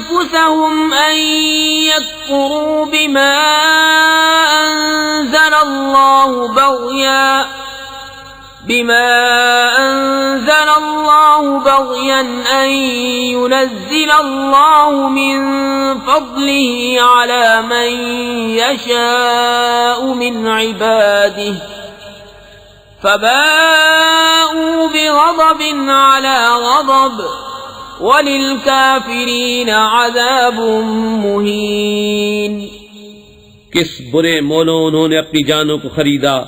أنفسهم أن يكفروا بما أنزل الله بغيا أن ينزل الله من فضله على من يشاء من عباده فباءوا بغضب على غضب وَلِلْكَافِرِينَ عَذَابٌ مُهِينٌ۔ کس برے مولوں انہوں نے اپنی جانوں کو خریدا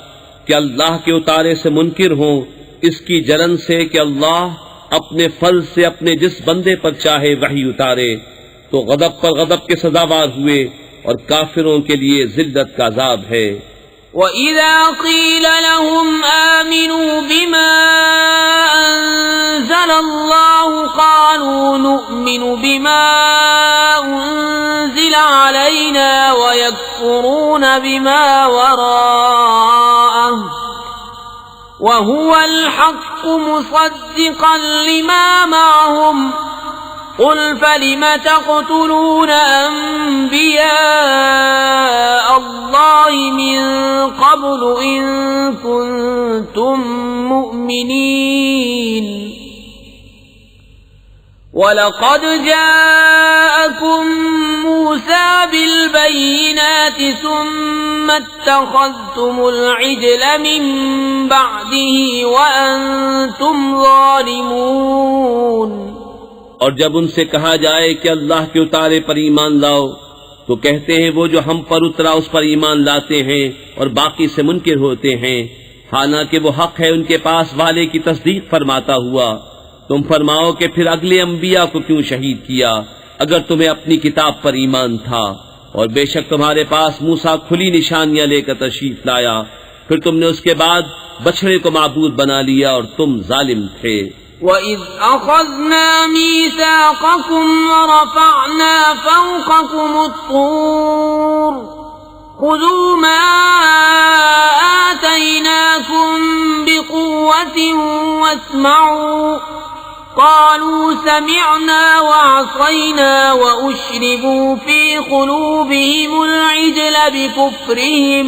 کہ اللہ کے اتارے سے منکر ہوں، اس کی جلن سے کہ اللہ اپنے فضل سے اپنے جس بندے پر چاہے وحی اتارے، تو غضب پر غضب کے سزاوار ہوئے، اور کافروں کے لیے ذلت کا عذاب ہے۔ وَإِذَا قِيلَ لَهُمْ آمِنُوا بِمَا أَنزَلَ اللَّهُ قَالُوا نُؤْمِنُ بِمَا أُنزِلَ عَلَيْنَا وَيَكْفُرُونَ بِمَا وَرَاءَهُ وَهُوَ الْحَقُّ مُصَدِّقًا لِمَا مَعَهُمْ قُلْ فَلِمَ تَقْتُلُونَ أَنبِيَاءَ اللَّهِ مِن قَبْلُ إِن كُنتُم مُّؤْمِنِينَ وَلَقَدْ جَاءَكُم مُّوسَىٰ بِالْبَيِّنَاتِ ثُمَّ اتَّخَذْتُمُ الْعِجْلَ مِن بَعْدِهِ وَأَنتُمْ ظَالِمُونَ۔ اور جب ان سے کہا جائے کہ اللہ کے اتارے پر ایمان لاؤ، تو کہتے ہیں وہ جو ہم پر اترا اس پر ایمان لاتے ہیں اور باقی سے منکر ہوتے ہیں، حالانکہ وہ حق ہے ان کے پاس والے کی تصدیق فرماتا ہوا۔ تم فرماؤ کہ پھر اگلے انبیاء کو کیوں شہید کیا اگر تمہیں اپنی کتاب پر ایمان تھا، اور بے شک تمہارے پاس موسیٰ کھلی نشانیاں لے کر تشریف لایا، پھر تم نے اس کے بعد بچھڑے کو معبود بنا لیا اور تم ظالم تھے۔ وَإِذْ أَخَذْنَا مِيثَاقَكُمْ وَرَفَعْنَا فَوْقَكُمُ الطُّورَ خُذُوا مَا آتَيْنَاكُمْ بِقُوَّةٍ وَاسْمَعُوا قَالُوا سَمِعْنَا وَعَصَيْنَا وَأُشْرِبُوا فِي قُلُوبِهِمُ الْعِجْلَ بِكُفْرِهِمْ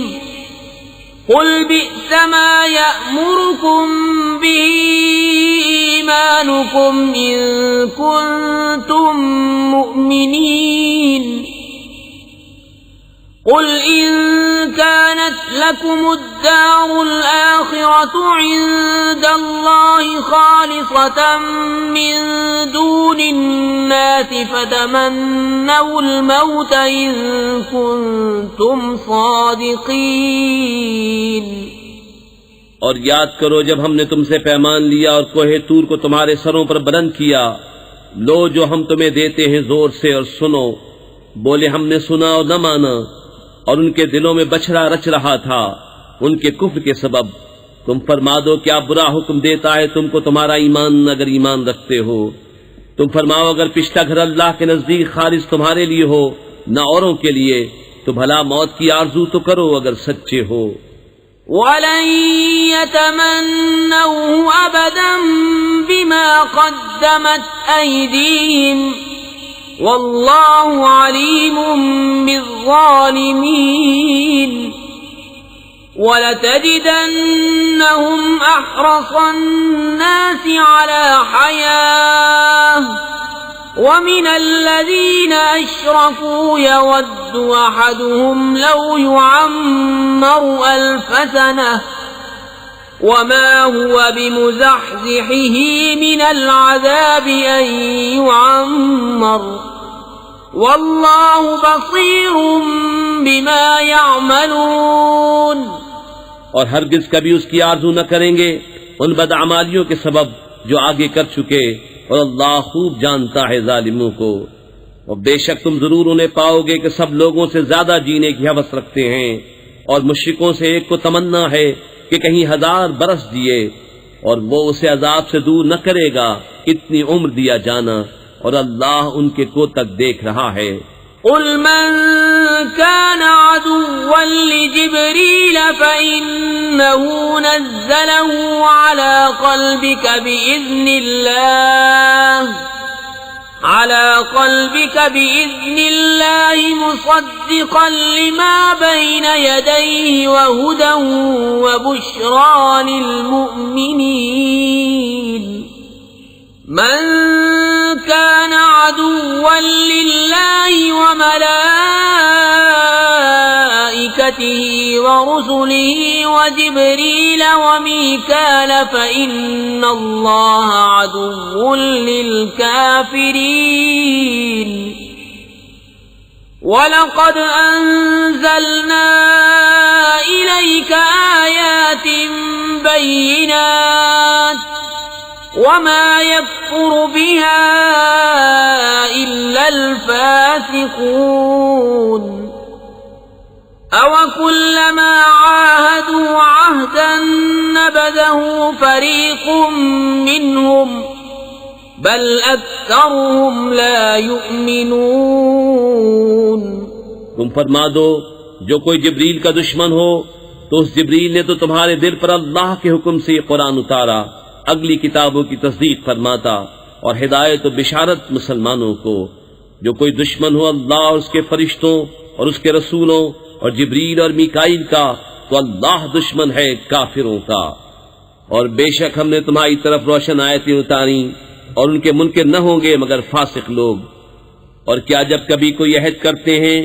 قُلْ بِئْسَ مَا يَأْمُرُكُمْ بِهِ إِيمَانُكُمْ إِن كُنتُم مُّؤْمِنِينَ قُلْ إِن كَانَتْ لَكُمُ الدَّارُ الْآخِرَةُ عِندَ اللَّهِ خَالِصَةً مِّن دُونِ النَّاسِ فَتَمَنَّوُا الْمَوْتَ إِن كُنتُمْ صَادِقِينَ۔ اور یاد کرو جب ہم نے تم سے پیمان لیا اور کوہ طور کو تمہارے سروں پر بلند کیا، لو جو ہم تمہیں دیتے ہیں زور سے اور سنو۔ بولے ہم نے سنا اور نہ مانا، اور ان کے دلوں میں بچھڑا رچ رہا تھا ان کے کفر کے سبب۔ تم فرما دو کیا برا حکم دیتا ہے تم کو تمہارا ایمان اگر ایمان رکھتے ہو۔ تم فرماؤ اگر پچھلا گھر اللہ کے نزدیک خالص تمہارے لیے ہو نہ اوروں کے لیے، تو بھلا موت کی آرزو تو کرو اگر سچے ہو۔ وَلَن يَتَمَنَّوْهُ أَبَدًا بِمَا قَدَّمَتْ أَيْدِيهِمْ وَاللَّهُ عَلِيمٌ بِالظَّالِمِينَ وَلَتَجِدَنَّهُمْ أَحْرَصَ النَّاسِ عَلَى حَيَاةٍ وَمِنَ الَّذِينَ أَشْرَكُوا يَوَدُّ أَحَدُهُمْ لَوْ يُعَمَّرُ أَلْفَ سَنَةٍ وَمَا هُوَ بِمُزَحْزِحِهِ مِنَ الْعَذَابِ أَن يُعَمَّرَ وَاللَّهُ بَصِيرٌ بِمَا يَعْمَلُونَ۔ اور ہرگز کبھی اس کی آرزو نہ کریں گے ان بدعمالیوں کے سبب جو آگے کر چکے، اور اللہ خوب جانتا ہے ظالموں کو۔ اور بے شک تم ضرور انہیں پاؤ گے کہ سب لوگوں سے زیادہ جینے کی ہوس رکھتے ہیں، اور مشرکوں سے ایک کو تمنا ہے کہ کہیں 1000 برس جیے، اور وہ اسے عذاب سے دور نہ کرے گا اتنی عمر دیا جانا، اور اللہ ان کے کو تک دیکھ رہا ہے۔ قل من كان عدوا لجبريل فإنه نزله على قلبك بإذن الله مصدقا لما بين يديه وهدى وبشرى للمؤمنين من كان عدوا لله وملائكته ورسله وجبريل وميكال فإن الله عدو للكافرين ولقد أنزلنا إليك آيات بينات وما يكفر بها إلا الفاسقون أَوَكُلَّمَا عَاهَدُوا عَهْدًا نَبَذَهُ فَرِيقٌ مِّنْهُمْ بَلْ أَكْثَرُهُمْ لَا يُؤْمِنُونَ۔ تم فرما دو جو کوئی جبریل کا دشمن ہو تو اس جبریل نے تو تمہارے دل پر اللہ کے حکم سے یہ قرآن اتارا، اگلی کتابوں کی تصدیق فرماتا اور ہدایت و بشارت مسلمانوں کو۔ جو کوئی دشمن ہو اللہ اور اس کے فرشتوں اور اس کے رسولوں اور جبریل اور میکائیل کا تو اللہ دشمن ہے کافروں کا۔ اور بے شک ہم نے تمہاری طرف روشن آیتیں اتاری اور ان کے منکر نہ ہوں گے مگر فاسق لوگ۔ اور کیا جب کبھی کوئی عہد کرتے ہیں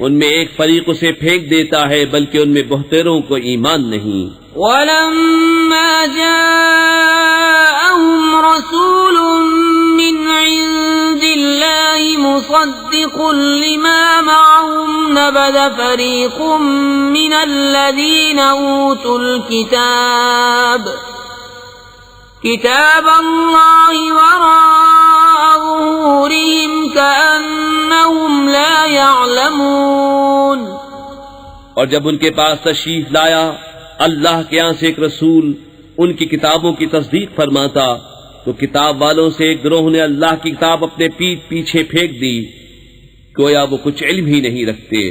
ان میں ایک فریق اسے پھینک دیتا ہے بلکہ ان میں بہتروں کو ایمان نہیں۔ وَلَمَّا جَاءَهُمْ رَسُولٌ مِّنْ عِندِ اللَّهِ مُصَدِّقٌ لِّمَا مَعَهُمْ نَبَذَ فَرِيقٌ مِّنَ الَّذِينَ أُوتُوا الْكِتَابَ كِتَابَ اللَّهِ وَرَاءَ ظُهُورِهِمْ كَأَنَّهُمْ لَا يَعْلَمُونَ۔ اور جب ان کے پاس تشریف لایا اللہ کے یہاں سے ایک رسول ان کی کتابوں کی تصدیق فرماتا تو کتاب والوں سے ایک گروہ نے اللہ کی کتاب اپنے پیٹھ پیچھے پھینک دی، گویا وہ کچھ علم ہی نہیں رکھتے۔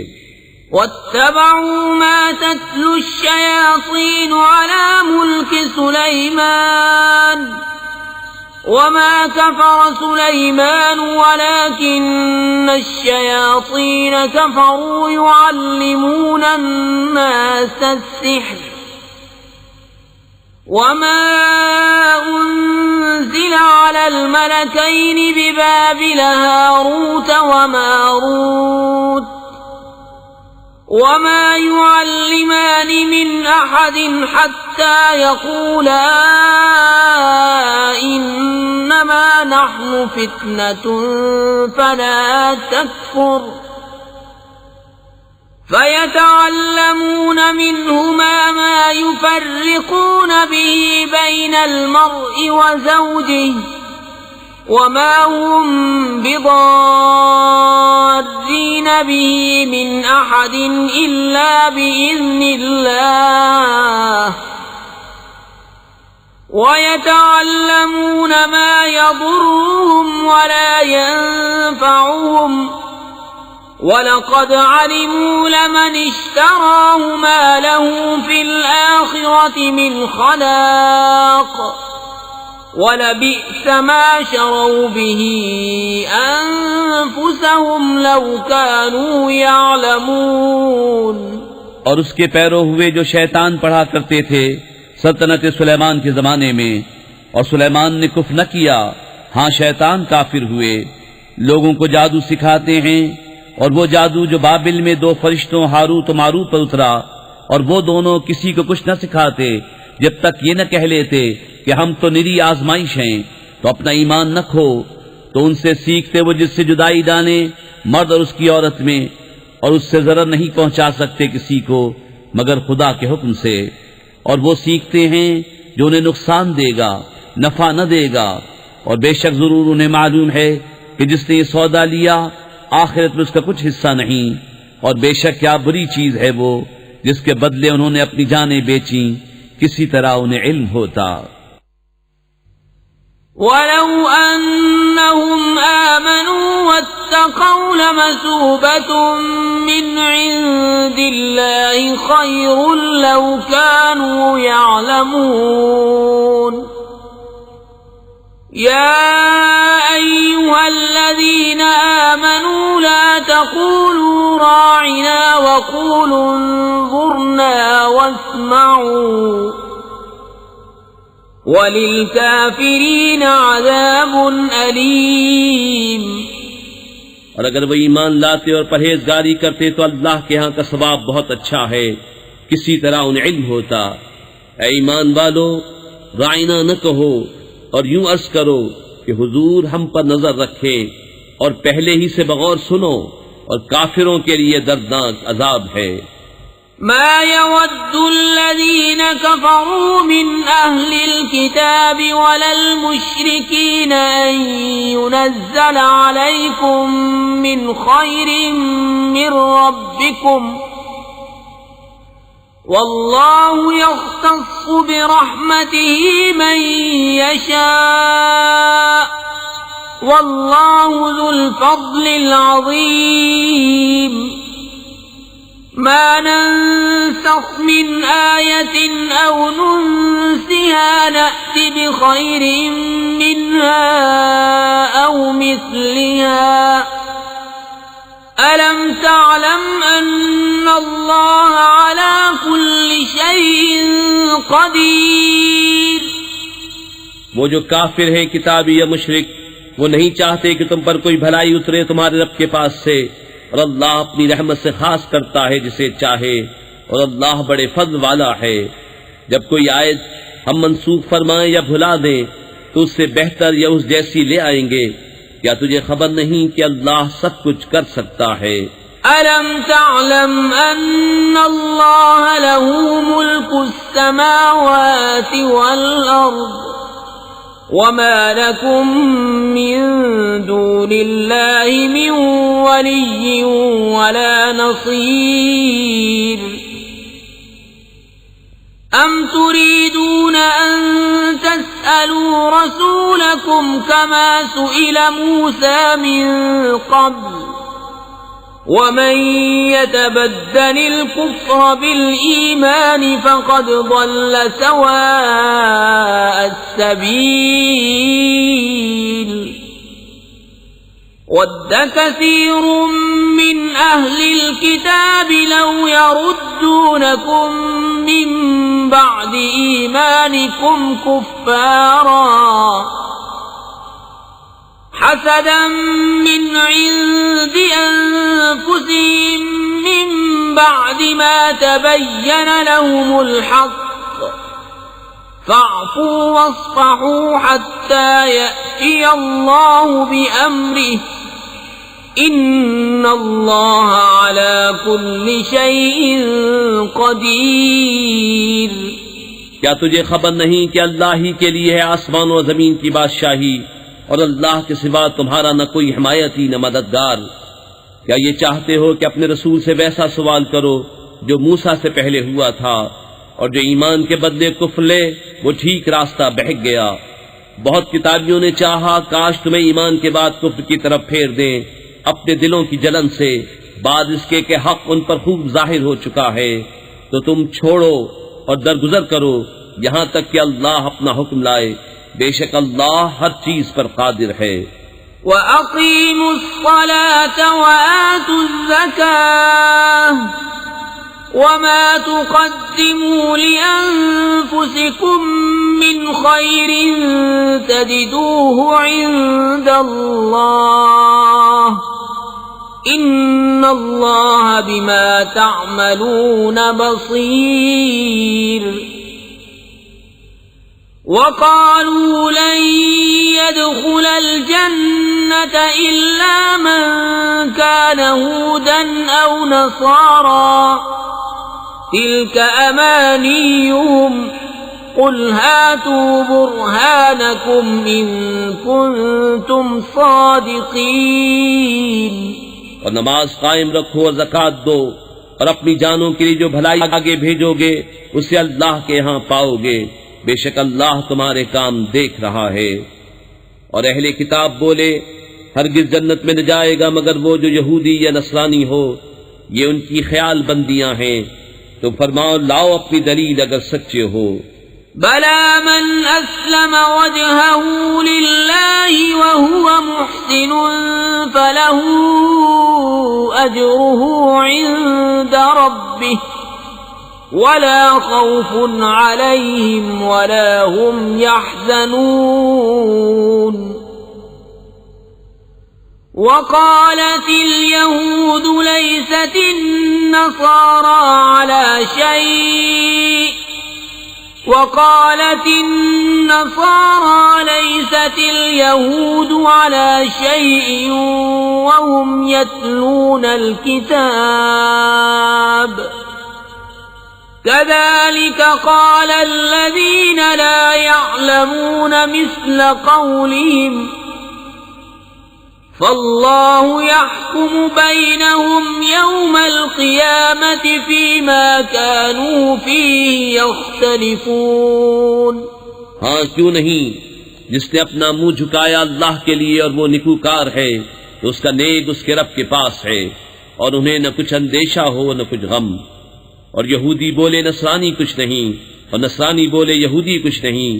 وَاتَّبَعُوا مَا تَتْلُو الشَّيَاطِينُ عَلَى مُلْكِ سُلَيْمَانَ وَمَا كَفَرَ سُلَيْمَانُ وَلَكِنَّ الشَّيَاطِينَ كَفَرُوا يُعَلِّمُونَ النَّاسَ السِّحْرَ وَمَا أُنزِلَ عَلَى الْمَلَكَيْنِ بِبَابِلَ هَارُوتَ وَمَارُوتَ وَمَا يُعَلِّمَانِ مِنْ أَحَدٍ حَتَّى يَقُولَا إِنَّمَا نَحْنُ فِتْنَةٌ فَلَا تَكْفُرْ فَيَتَعَلَّمُونَ مِنْهُمَا مَا يُفَرِّقُونَ بِهِ بَيْنَ الْمَرْءِ وَزَوْجِهِ وَمَا هُمْ بِضَارِّينَ بِهِ مِنْ أَحَدٍ إِلَّا بِإِذْنِ اللَّهِ وَيَتَعَلَّمُونَ مَا يَضُرُّهُمْ وَلَا يَنفَعُهُمْ وَلَقَدْ عَلِمُوا لَمَنِ اشْتَرَاهُ مَا لَهُ فِي الْآخِرَةِ مِنْ خَلَاقٍ وَلَبِئْسَ مَا شَرَوْا بِهِ أَنفُسَهُمْ لَوْ كَانُوا يَعْلَمُونَ۔ اور اس کے پیرو ہوئے جو شیطان پڑھا کرتے تھے سلطنت سلیمان کے زمانے میں، اور سلیمان نے کفر نہ کیا، ہاں شیطان کافر ہوئے، لوگوں کو جادو سکھاتے ہیں، اور وہ جادو جو بابل میں دو فرشتوں ہاروت و ماروت پر اترا، اور وہ دونوں کسی کو کچھ نہ سکھاتے جب تک یہ نہ کہہ لیتے کہ ہم تو نری آزمائش ہیں، تو اپنا ایمان نہ کھو۔ تو ان سے سیکھتے وہ جس سے جدائی ڈالیں مرد اور اس کی عورت میں، اور اس سے ضرر نہیں پہنچا سکتے کسی کو مگر خدا کے حکم سے، اور وہ سیکھتے ہیں جو انہیں نقصان دے گا نفع نہ دے گا، اور بے شک ضرور انہیں معلوم ہے کہ جس نے یہ سودا لیا آخرت میں اس کا کچھ حصہ نہیں، اور بے شک کیا بری چیز ہے وہ جس کے بدلے انہوں نے اپنی جانیں بیچیں، کسی طرح انہیں علم ہوتا۔ ولو أنهم آمنوا واتقوا لمثوبة من عند الله خير لو كانوا يعلمون يا أيها الذين آمنوا لا تقولوا راعنا وقولوا انظرنا واسمعوا وَلِلْكَافِرِينَ عَذَابٌ أَلِيمٌ۔ اور اگر وہ ایمان لاتے اور پرہیزگاری کرتے تو اللہ کے ہاں کا ثواب بہت اچھا ہے، کسی طرح انہیں علم ہوتا۔ اے ایمان والو، رائنا نہ کہو اور یوں عرض کرو کہ حضور ہم پر نظر رکھے، اور پہلے ہی سے بغور سنو، اور کافروں کے لیے دردناک عذاب ہے۔ ما يود الذين كفروا من أهل الكتاب ولا المشركين أن ينزل عليكم من خير من ربكم والله يختص برحمته من يشاء والله ذو الفضل العظيم۔ ما ننسخ من آية أو ننسها نأت بخير منها أو مثلها ألم تعلم أن الله على كل شيء قدير۔ وہ جو کافر ہیں کتابی یا مشرک، وہ نہیں چاہتے کہ تم پر کوئی بھلائی اترے تمہارے رب کے پاس سے، اور اللہ اپنی رحمت سے خاص کرتا ہے جسے چاہے، اور اللہ بڑے فضل والا ہے۔ جب کوئی آیت ہم منسوخ فرمائیں یا بھلا دیں تو اس سے بہتر یا اس جیسی لے آئیں گے۔ کیا تجھے خبر نہیں کہ اللہ سب کچھ کر سکتا ہے؟ أَلَمْ تَعْلَمْ أَنَّ اللَّهَ لَهُ مُلْكُ السَّمَاوَاتِ وَالْأَرْضِ وَمَا لَكُم مِّن دُونِ اللَّهِ مِن وَلِيٍّ وَلَا نَصِيرٍ۔ أَمْ تُرِيدُونَ أَن تَسْأَلُوا رَسُولَكُمْ كَمَا سُئِلَ مُوسَى مِن قَبْلُ وَمَن يَتَبَدَّلِ الْكُفْرَ بِالْإِيمَانِ فَقَدْ ضَلَّ سَوَاءَ السَّبِيلِ۔ وَدَّ كَثِيرٌ مِّنْ أَهْلِ الْكِتَابِ لَوْ يَرُدُّونَكُم مِّن بَعْدِ إِيمَانِكُمْ كُفَّارًا حسدا من عند أنفسهم من بعد ما تبين لهم الحق فاعفوا واصفحوا حتى يأتي الله بأمره إن الله على كل شيء قدير۔ کیا تجھے خبر نہیں کہ اللہ ہی کے لیے ہے آسمان و زمین کی بادشاہی، اور اللہ کے سوا تمہارا نہ کوئی حمایتی نہ مددگار؟ کیا یہ چاہتے ہو کہ اپنے رسول سے ویسا سوال کرو جو موسیٰ سے پہلے ہوا تھا، اور جو ایمان کے بدلے کفر لے وہ ٹھیک راستہ بہک گیا۔ بہت کتابیوں نے چاہا کاش تمہیں ایمان کے بعد کفر کی طرف پھیر دیں اپنے دلوں کی جلن سے، بعد اس کے کہ حق ان پر خوب ظاہر ہو چکا ہے، تو تم چھوڑو اور درگزر کرو یہاں تک کہ اللہ اپنا حکم لائے، بے شک اللہ ہر چیز پر قادر ہے۔ وَأَقِيمُوا الصَّلَاةَ وَآتُوا الزَّكَاةَ وَمَا تُقَدِّمُوا لِأَنفُسِكُم مِّنْ خَيْرٍ تَجِدُوهُ عِندَ اللَّهِ إِنَّ اللَّهَ بِمَا تَعْمَلُونَ بَصِيرٌ۔ وَقَالُوا لَن يَدْخُلَ الْجَنَّةَ إِلَّا مَن كَانَ هُودًا أَوْ نَصَارَىٰ تِلْكَ أَمَانِيُّهُمْ قُلْ هَاتُوا بُرْهَانَكُمْ إِن كُنتُمْ صَادِقِينَ۔ اور نماز قائم رکھو اور زکوٰۃ دو، اور اپنی جانوں کے لیے جو بھلائی آگے بھیجو گے اسے اللہ کے ہاں پاؤ گے، بے شک اللہ تمہارے کام دیکھ رہا ہے۔ اور اہل کتاب بولے ہرگز جنت میں نہ جائے گا مگر وہ جو یہودی یا نصرانی ہو، یہ ان کی خیال بندیاں ہیں۔ تو فرماؤ لاؤ اپنی دلیل اگر سچے ہو۔ بلى من أسلم وجهه لله وهو محسن فله أجره عند ربه ولا خوف عليهم ولا هم يحزنون وقالت اليهود ليست النصارى على شيء وقالت النصارى ليست اليهود على شيء وهم يتلون الكتاب كذلك قال الذين لا يعلمون مثل قولهم فالله يحكم بينهم يوم القيامة فيما كانوا فيه يختلفون۔ ہاں کیوں نہیں، جس نے اپنا منہ جھکایا اللہ کے لیے اور وہ نکوکار ہے تو اس کا نیک اس کے رب کے پاس ہے، اور انہیں نہ کچھ اندیشہ ہو نہ کچھ غم۔ اور یہودی بولے نصرانی کچھ نہیں، اور نصرانی بولے یہودی کچھ نہیں،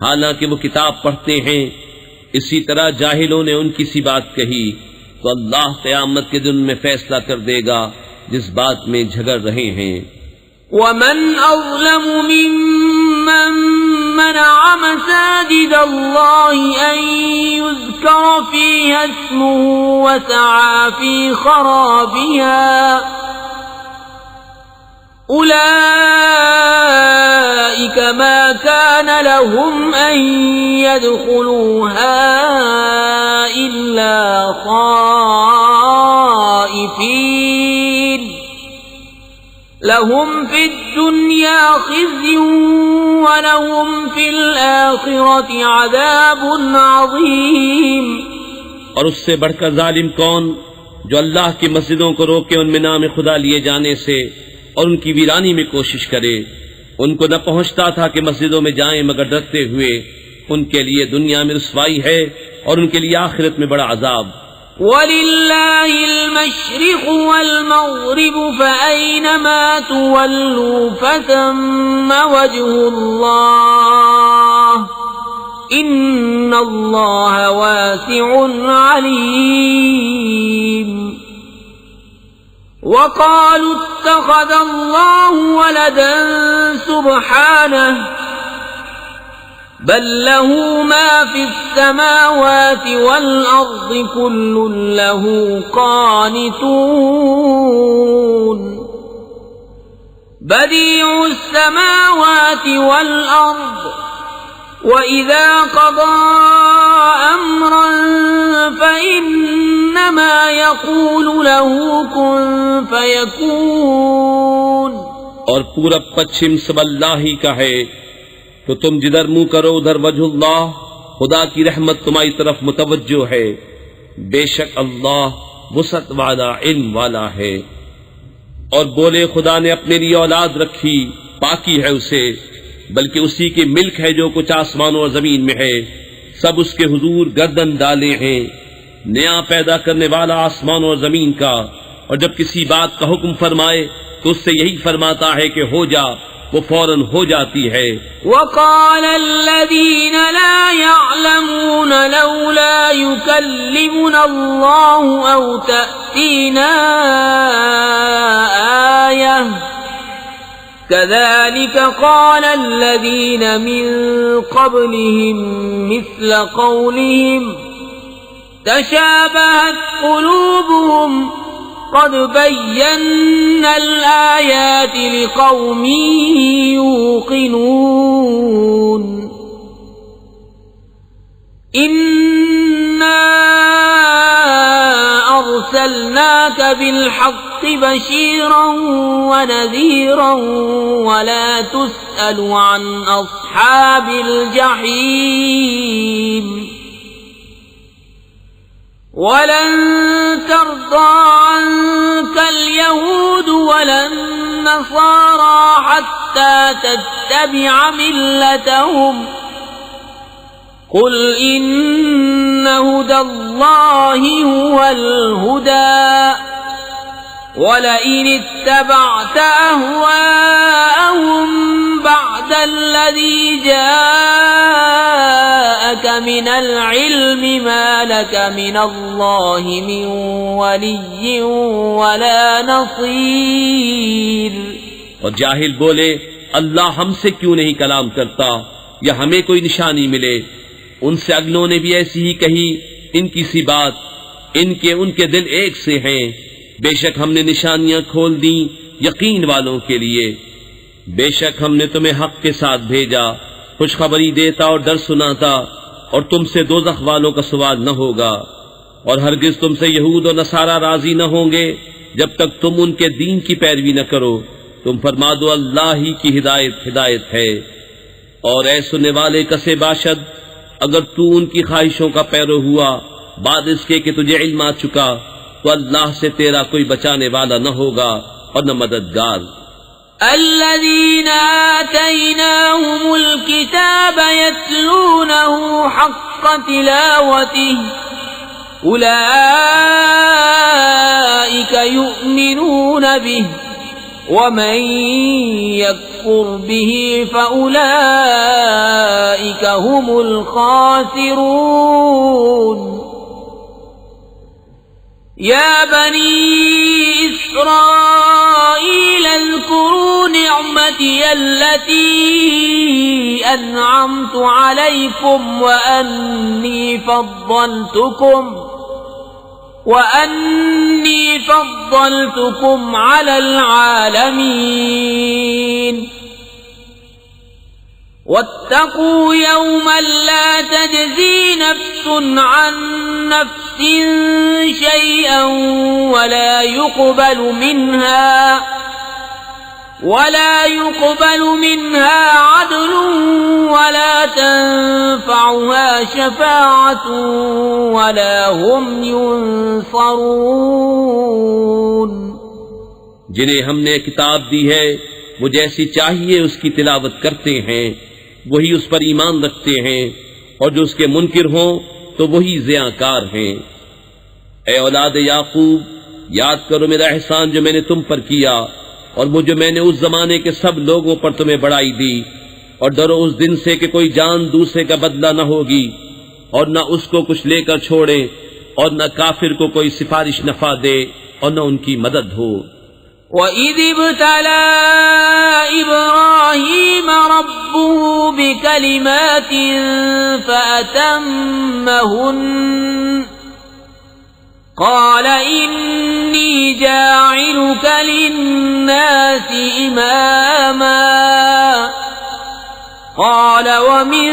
حالانکہ وہ کتاب پڑھتے ہیں۔ اسی طرح جاہلوں نے ان کی سی بات کہی تو اللہ قیامت کے دن میں فیصلہ کر دے گا جس بات میں جھگڑ رہے ہیں۔ ومن أظلم ممن منع مساجد الله أن يذكر فيها اسمه وسعى في خرابها أولئك ما كان لهم أن يدخلوها إلا خائفين لهم في الدنيا خزي ولهم في الآخرة عذاب عظيم۔ اور اس سے بڑھ کر ظالم کون جو اللہ کی مسجدوں کو روکے ان میں نام خدا لیے جانے سے اور ان کی ویرانی میں کوشش کرے۔ ان کو نہ پہنچتا تھا کہ مسجدوں میں جائیں مگر ڈرتے ہوئے، ان کے لیے دنیا میں رسوائی ہے اور ان کے لیے آخرت میں بڑا عذاب۔ وَلِلَّهِ الْمَشْرِقُ وَالْمَغْرِبُ فَأَيْنَمَا تُوَلُّوا فَثَمَّ وَجْهُ اللَّهِ إِنَّ اللَّهَ وَاسِعٌ عَلِيمٌ۔ وقالوا اتخذ الله ولدا سبحانه بل له ما في السماوات والأرض كل له قانتون بديع السماوات والأرض وَإِذَا قَضَى أَمْرًا فَإِنَّمَا يَقُولُ لَهُ كُن فَيَكُونُ۔ اور پورب پچھم سب اللہ ہی کا ہے، تو تم جدھر منہ کرو ادھر وجہ اللہ، خدا کی رحمت تمہاری طرف متوجہ ہے، بے شک اللہ وسعت والا علم والا ہے۔ اور بولے خدا نے اپنے لیے اولاد رکھی، پاکی ہے اسے، بلکہ اسی کی ملک ہے جو کچھ آسمانوں اور زمین میں ہے، سب اس کے حضور گردن ڈالے ہیں۔ نیا پیدا کرنے والا آسمانوں اور زمین کا، اور جب کسی بات کا حکم فرمائے تو اس سے یہی فرماتا ہے کہ ہو جا، وہ فوراً ہو جاتی ہے۔ وقال الذين لا يعلمون لولا يكلمنا الله أو تأتينا آية كذلك قال الذين من قبلهم مثل قولهم تشابهت قلوبهم قد بينا الآيات لقوم يوقنون إنا أرسلناك بالحق بشيرا ونذيرا ولا تسأل عن أصحاب الجحيم ولن ترضى عنك اليهود ولا النصارى حتى تتبع ملتهم قل إن هدى الله هو الهدى ولئن اتبعت أهواءهم بعد الذي جاءك من العلم ما لك من الله من ولي ولا نصير. اور جاہل بولے اللہ ہم سے کیوں نہیں کلام کرتا یا ہمیں کوئی نشانی ملے. ان سے اگلوں نے بھی ایسی ہی کہی ان کی سی بات. ان کے دل ایک سے ہیں. بے شک ہم نے نشانیاں کھول دیں یقین والوں کے لیے. بے شک ہم نے تمہیں حق کے ساتھ بھیجا خوشخبری دیتا اور ڈر سناتا اور تم سے دوزخ والوں کا سوال نہ ہوگا. اور ہرگز تم سے یہود اور نصارہ راضی نہ ہوں گے جب تک تم ان کے دین کی پیروی نہ کرو. تم فرما دو اللہ ہی کی ہدایت ہے. اور اے سننے والے کسے باشد اگر تو ان کی خواہشوں کا پیرو ہوا بعد اس کے کہ تجھے علم آ چکا تو اللہ سے تیرا کوئی بچانے والا نہ ہوگا اور نہ مددگار. الذين آتيناهم الكتاب يتلونه حق تلاوته أولئك يؤمنون به ومن يكفر به فأولئك هم الخاسرون. يا بني إسرائيل اذكروا نعمتي التي أنعمت عليكم وأني فضلتكم على العالمين. واتقوا يوما لا تجزي نفس عن نفس شيئا ولا يقبل منها عدل ولا تنفعها شفاعة ولا هم ينصرون. جنہیں ہم نے کتاب دی ہے وہ جیسی چاہیے اس کی تلاوت کرتے ہیں وہی اس پر ایمان رکھتے ہیں اور جو اس کے منکر ہوں تو وہی زیاکار ہیں. اے اولاد یعقوب یاد کرو میرا احسان جو میں نے تم پر کیا اور وہ جو میں نے اس زمانے کے سب لوگوں پر تمہیں بڑائی دی. اور ڈرو اس دن سے کہ کوئی جان دوسرے کا بدلہ نہ ہوگی اور نہ اس کو کچھ لے کر چھوڑے اور نہ کافر کو کوئی سفارش نفع دے اور نہ ان کی مدد ہو. وَإِذِ ابْتَلَى إِبْرَاهِيمَ رَبُّهُ بِكَلِمَاتٍ فَأَتَمَّهُنَّ قَالَ إِنِّي جَاعِلُكَ لِلنَّاسِ إِمَامًا قَالَ وَمِن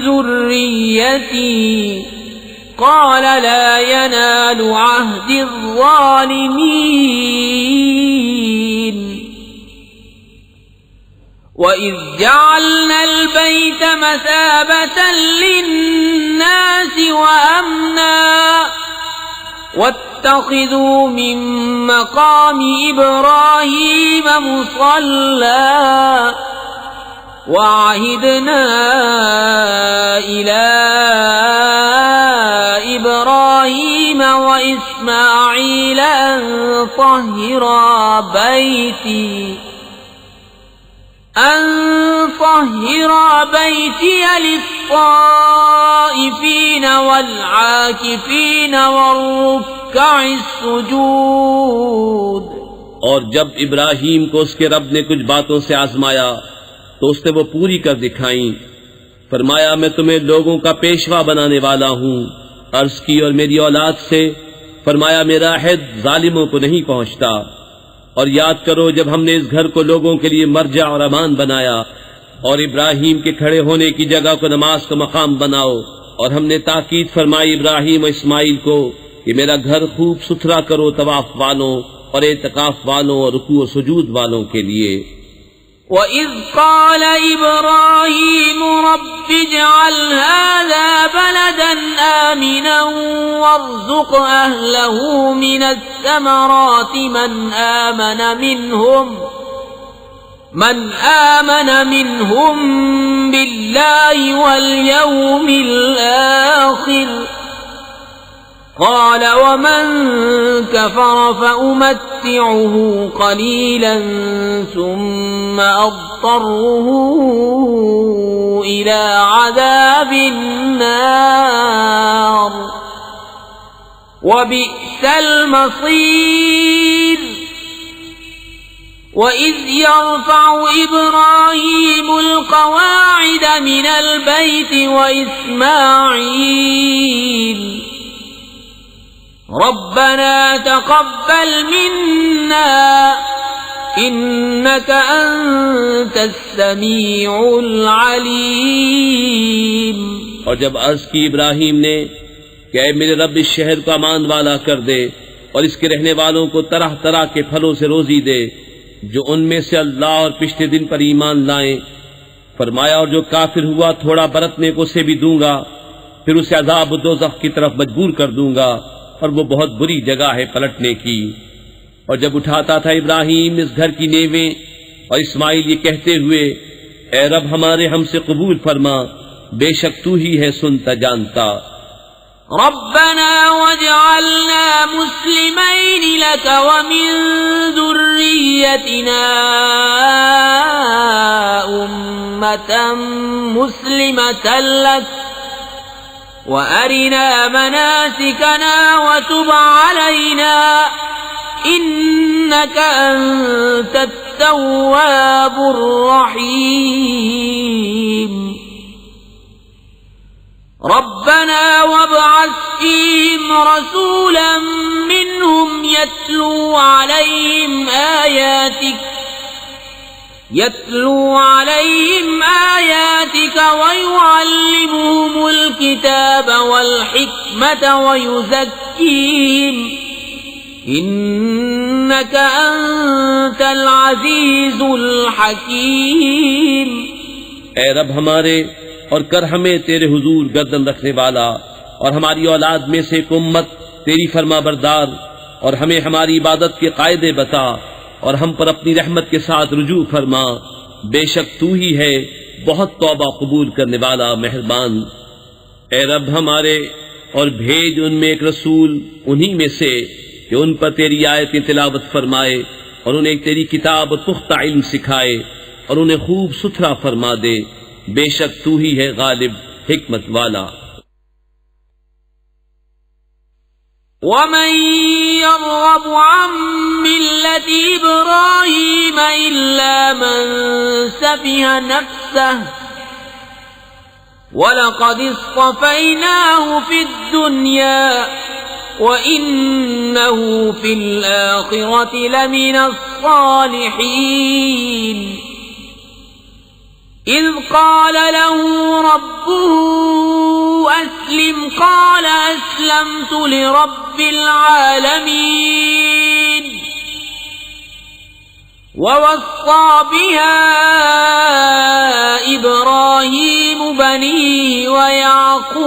ذُرِّيَّتِي قَالَ لَا يَنَالُ عَهْدِ الظَّالِمِينَ. وَإِذْ جَعَلْنَا الْبَيْتَ مَثَابَةً لِلنَّاسِ وَأَمْنًا وَاتَّخِذُوا مِن مَّقَامِ إِبْرَاهِيمَ مُصَلًّى وَعَهِدْنَا إِلَىٰ إِبْرَاهِيمَ وَإِسْمَاعِيلَ أَن طَهِّرَا بَيْتِيَ لِلطَّائِفِينَ وَالْعَاكِفِينَ وَالرُّكَّعِ السُّجُودِ. اور جب ابراہیم کو اس کے رب نے کچھ باتوں سے آزمایا تو اس نے وہ پوری کر دکھائیں. فرمایا میں تمہیں لوگوں کا پیشوا بنانے والا ہوں. عرض کی اور میری اولاد سے. فرمایا میرا عہد ظالموں کو نہیں پہنچتا. اور یاد کرو جب ہم نے اس گھر کو لوگوں کے لیے مرجع اور امان بنایا اور ابراہیم کے کھڑے ہونے کی جگہ کو نماز کا مقام بناؤ. اور ہم نے تاکید فرمائی ابراہیم و اسماعیل کو کہ میرا گھر خوب ستھرا کرو طواف والوں اور اعتکاف والوں اور رکوع و سجود والوں کے لیے. وَإِذْ قَالَ إِبْرَاهِيمُ رَبِّ اجْعَلْ هَٰذَا بَلَدًا آمِنًا وَارْزُقْ أَهْلَهُ مِنَ الثَّمَرَاتِ من آمن منهم بالله واليوم الآخر قال ومن كفر فأمتعه قليلا ثم أضطره إلى عذاب النار وبئس المصير وَإِذْ يَرْفَعُ إِبْرَاهِيمُ الْقَوَاعِدَ مِنَ الْبَيْتِ وَإِسْمَاعِيلُ رَبَّنَا تَقَبَّلْ مِنَّا إِنَّكَ أَنْتَ السَّمِيعُ الْعَلِيمُ۔ اور جب عرض کی ابراہیم نے کہ اے میرے رب اس شہر کو امان والا کر دے اور اس کے رہنے والوں کو طرح طرح کے پھلوں سے روزی دے جو ان میں سے اللہ اور پچھلے دن پر ایمان لائیں، فرمایا اور جو کافر ہوا تھوڑا برتنے کو اسے بھی دوں گا، پھر اسے عذاب دوزخ کی طرف مجبور کر دوں گا اور وہ بہت بری جگہ ہے پلٹنے کی۔ اور جب اٹھاتا تھا ابراہیم اس گھر کی نیویں اور اسماعیل یہ کہتے ہوئے اے رب ہمارے ہم سے قبول فرما، بے شک تو ہی ہے سنتا جانتا۔ ربنا واجعلنا مسلمين لك ومن ذريتنا أمة مسلمة لك وأرنا مناسكنا وتب علينا إنك أنت التواب الرحيم۔ ربنا وابعث فيهم رسولا منهم يتلو عليهم آياتك ويعلمهم الكتاب والحكمة ويزكيهم إنك أنت العزيز الحكيم۔ اے رب ہمارے اور کر ہمیں تیرے حضور گردن رکھنے والا اور ہماری اولاد میں سے ایک امت تیری فرما بردار، اور ہمیں ہماری عبادت کے قاعدے بتا اور ہم پر اپنی رحمت کے ساتھ رجوع فرما، بے شک تو ہی ہے بہت توبہ قبول کرنے والا مہربان۔ اے رب ہمارے اور بھیج ان میں ایک رسول انہی میں سے کہ ان پر تیری آیتیں تلاوت فرمائے اور انہیں تیری کتاب اور پختہ علم سکھائے اور انہیں خوب ستھرا فرما دے، بے شک تو ہی ہے غالب حکمت والا۔ وَمَن يَرْغَبُ عَن مِّلَّةِ إِبْرَاهِيمَ إِلَّا مَن سَفِهَ نَفْسَهُ وَلَقَدِ اصْطَفَيْنَاهُ فِي الدُّنْيَا وَإِنَّهُ فِي الْآخِرَةِ لَمِنَ الصَّالِحِينَ۔ إِذْ قَالَ لَهُ رَبُّهُ أَسْلِمْ قَالَ أَسْلَمْتُ لِرَبِّ الْعَالَمِينَ وَوَصَّى بِهَا إِبْرَاهِيمُ بَنِيهِ وَيَعْقُوبُ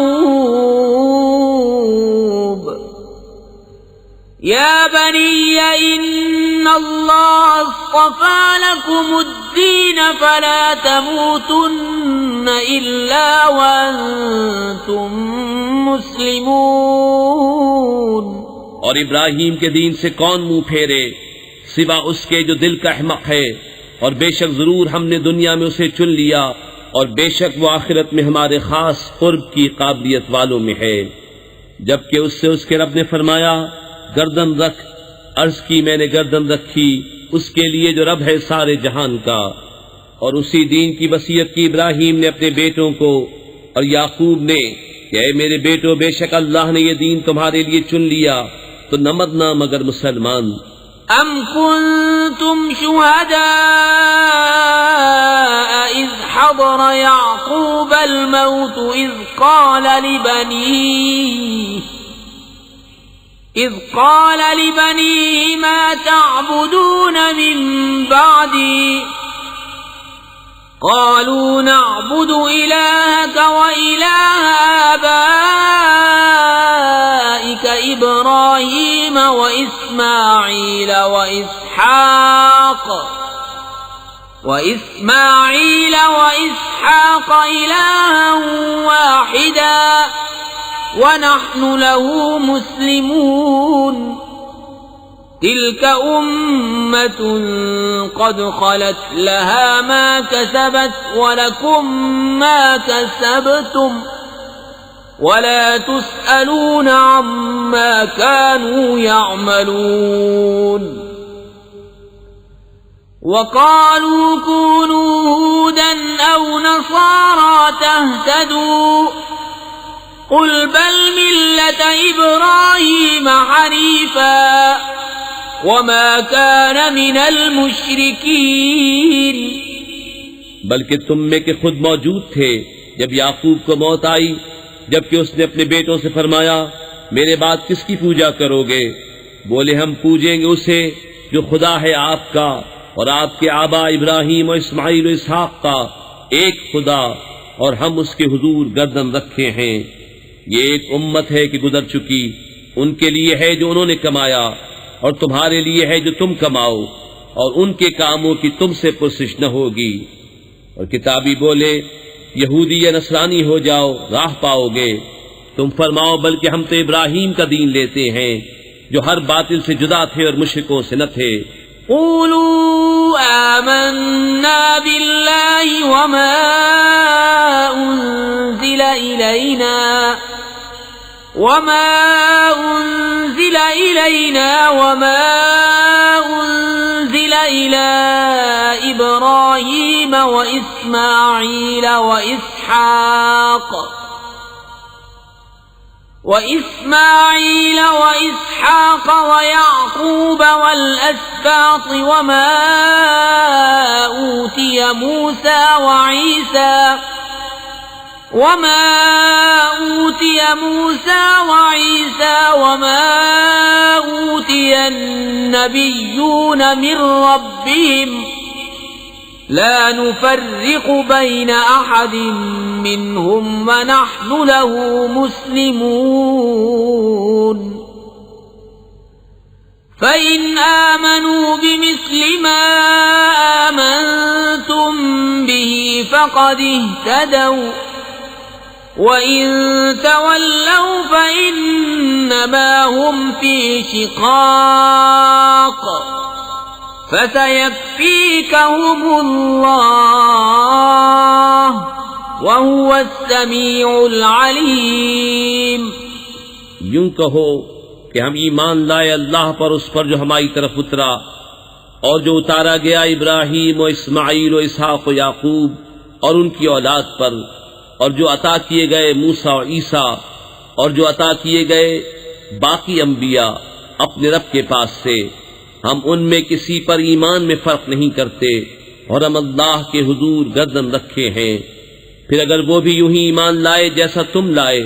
يَا بَنِيَّ إِنَّ اللَّهَ اصْطَفَى لَكُمُ الدِّينَ فَلَا تَمُوتُنَّ إِلَّا وَأَنْتُمْ مُسْلِمُونَ۔ اور ابراہیم کے دین سے کون منہ پھیرے سوا اس کے جو دل کا احمق ہے، اور بے شک ضرور ہم نے دنیا میں اسے چن لیا اور بے شک وہ آخرت میں ہمارے خاص قرب کی قابلیت والوں میں ہے۔ جبکہ اس سے اس کے رب نے فرمایا گردن رکھ، عرض کی میں نے گردن رکھی اس کے لیے جو رب ہے سارے جہان کا، اور اسی دین کی وصیت کی ابراہیم نے اپنے بیٹوں کو اور یعقوب نے کہ اے میرے بیٹو بے شک اللہ نے یہ دین تمہارے لیے چن لیا تو نہ مرنا مگر مسلمان۔ ام کنتم شہداء اذ حضر یعقوب الموت اذ قال لبنيه ما تعبدون من بعدي قالوا نعبد إلهك وإله آبائك إبراهيم وإسماعيل وإسحاق وإسماعيل وإسحاق إلها واحدا ونحن له مسلمون تلك أمة قد خلت لها ما كسبت ولكم ما كسبتم ولا تسألون عما كانوا يعملون وقالوا كونوا هودا أو نصارى تهتدوا قل بل ملة إبراهيم حنيفا وما كان من المشركين بلکہ تم میں کے خود موجود تھے جب یعقوب کو موت آئی، جبکہ اس نے اپنے بیٹوں سے فرمایا میرے بعد کس کی پوجا کرو گے؟ بولے ہم پوجیں گے اسے جو خدا ہے آپ کا اور آپ کے آبا ابراہیم و اسماعیل و اسحاق کا، ایک خدا، اور ہم اس کے حضور گردن رکھے ہیں۔ یہ ایک امت ہے کہ گزر چکی، ان کے لیے ہے جو انہوں نے کمایا اور تمہارے لیے ہے جو تم کماؤ، اور ان کے کاموں کی تم سے پرسش نہ ہوگی۔ اور کتابی بولے یہودی یا نصرانی ہو جاؤ راہ پاؤ گے، تم فرماؤ بلکہ ہم تو ابراہیم کا دین لیتے ہیں جو ہر باطل سے جدا تھے اور مشرکوں سے نہ تھے۔ قولوا آمنا بالله وما أنزل إلينا وما أنزل إلى إبراهيم وإسماعيل وإسحاق ويعقوب والأسباط وما أوتي موسى وعيسى وما أوتي النبيون من ربهم لا نفرق بين أحد منهم ونحن له مسلمون فإن آمنوا بمثل ما آمنتم به فقد اهتدوا وَإِن تَوَلَّوْا فَإِنَّمَا هُمْ فِي شِقَاقٍ فَسَيَكْفِيكَهُمُ اللَّهُ وَهُوَ السَّمِيعُ الْعَلِيمُ۔ یوں کہو کہ ہم ایمان لائے اللہ پر، اس پر جو ہماری طرف اترا اور جو اتارا گیا ابراہیم و اسماعیل و اسحاق و یعقوب اور ان کی اولاد پر، اور جو عطا کیے گئے موسیٰ و عیسیٰ اور جو عطا کیے گئے باقی انبیاء اپنے رب کے پاس سے، ہم ان میں کسی پر ایمان میں فرق نہیں کرتے اور ہم اللہ کے حضور گردن رکھے ہیں۔ پھر اگر وہ بھی یوں ہی ایمان لائے جیسا تم لائے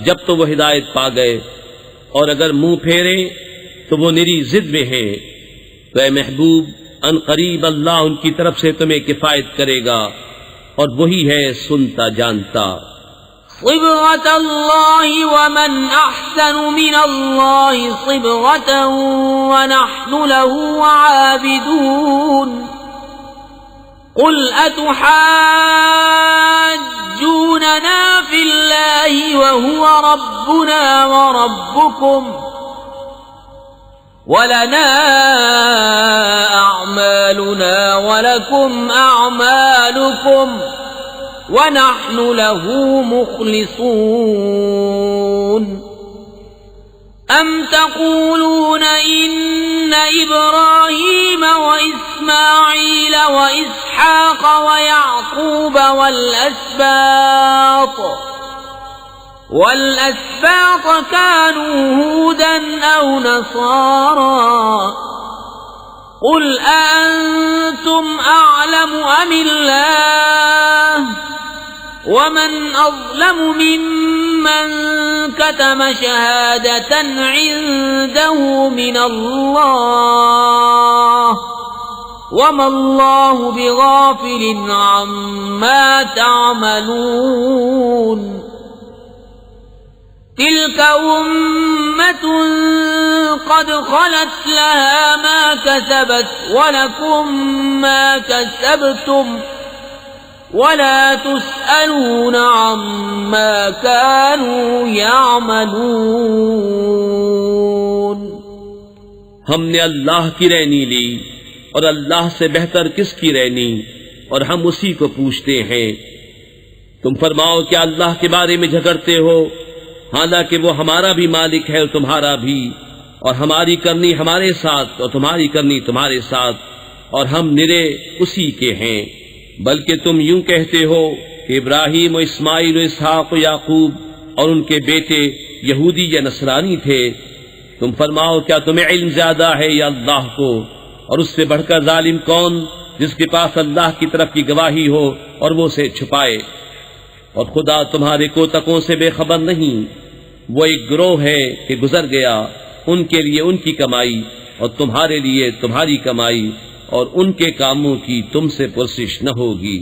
جب تو وہ ہدایت پا گئے، اور اگر منہ پھیرے تو وہ نری ضد میں ہیں، تو اے محبوب ان قریب اللہ ان کی طرف سے تمہیں کفایت کرے گا، اور وہی ہے سنتا جانتا۔ صبغة الله ومن أحسن من الله صبغة ونحن له عابدون قل أتحاجوننا في الله وهو ربنا وربكم ولنا أعمالنا ولكم أعمالكم ونحن له مخلصون أم تقولون إن إبراهيم وإسماعيل وإسحاق ويعقوب والأسباط كانوا هودا أو نصارى قل أأنتم أعلم أم الله ومن أظلم ممن كتم شهادة عنده من الله وما الله بغافل عما تعملون تلك أمة أمة قد خلت لها ما كسبت ولكم ما كسبتم ولا تسألون عما كانوا يعملون۔ ہم نے اللہ کی رہنی لی اور اللہ سے بہتر کس کی رہنی، اور ہم اسی کو پوچھتے ہیں۔ تم فرماؤ کیا اللہ کے بارے میں جھگڑتے ہو، حالانکہ وہ ہمارا بھی مالک ہے اور تمہارا بھی، اور ہماری کرنی ہمارے ساتھ اور تمہاری کرنی تمہارے ساتھ، اور ہم نرے اسی کے ہیں۔ بلکہ تم یوں کہتے ہو کہ ابراہیم و اسماعیل و اسحاق و یعقوب اور ان کے بیٹے یہودی یا نصرانی تھے۔ تم فرماؤ کیا تمہیں علم زیادہ ہے یا اللہ کو، اور اس سے بڑھ کر ظالم کون جس کے پاس اللہ کی طرف کی گواہی ہو اور وہ اسے چھپائے؟ اور خدا تمہارے کوتکوں سے بے خبر نہیں، وہ ایک گروہ ہے کہ گزر گیا، ان کے لیے ان کی کمائی اور تمہارے لیے تمہاری کمائی، اور ان کے کاموں کی تم سے پرسش نہ ہوگی۔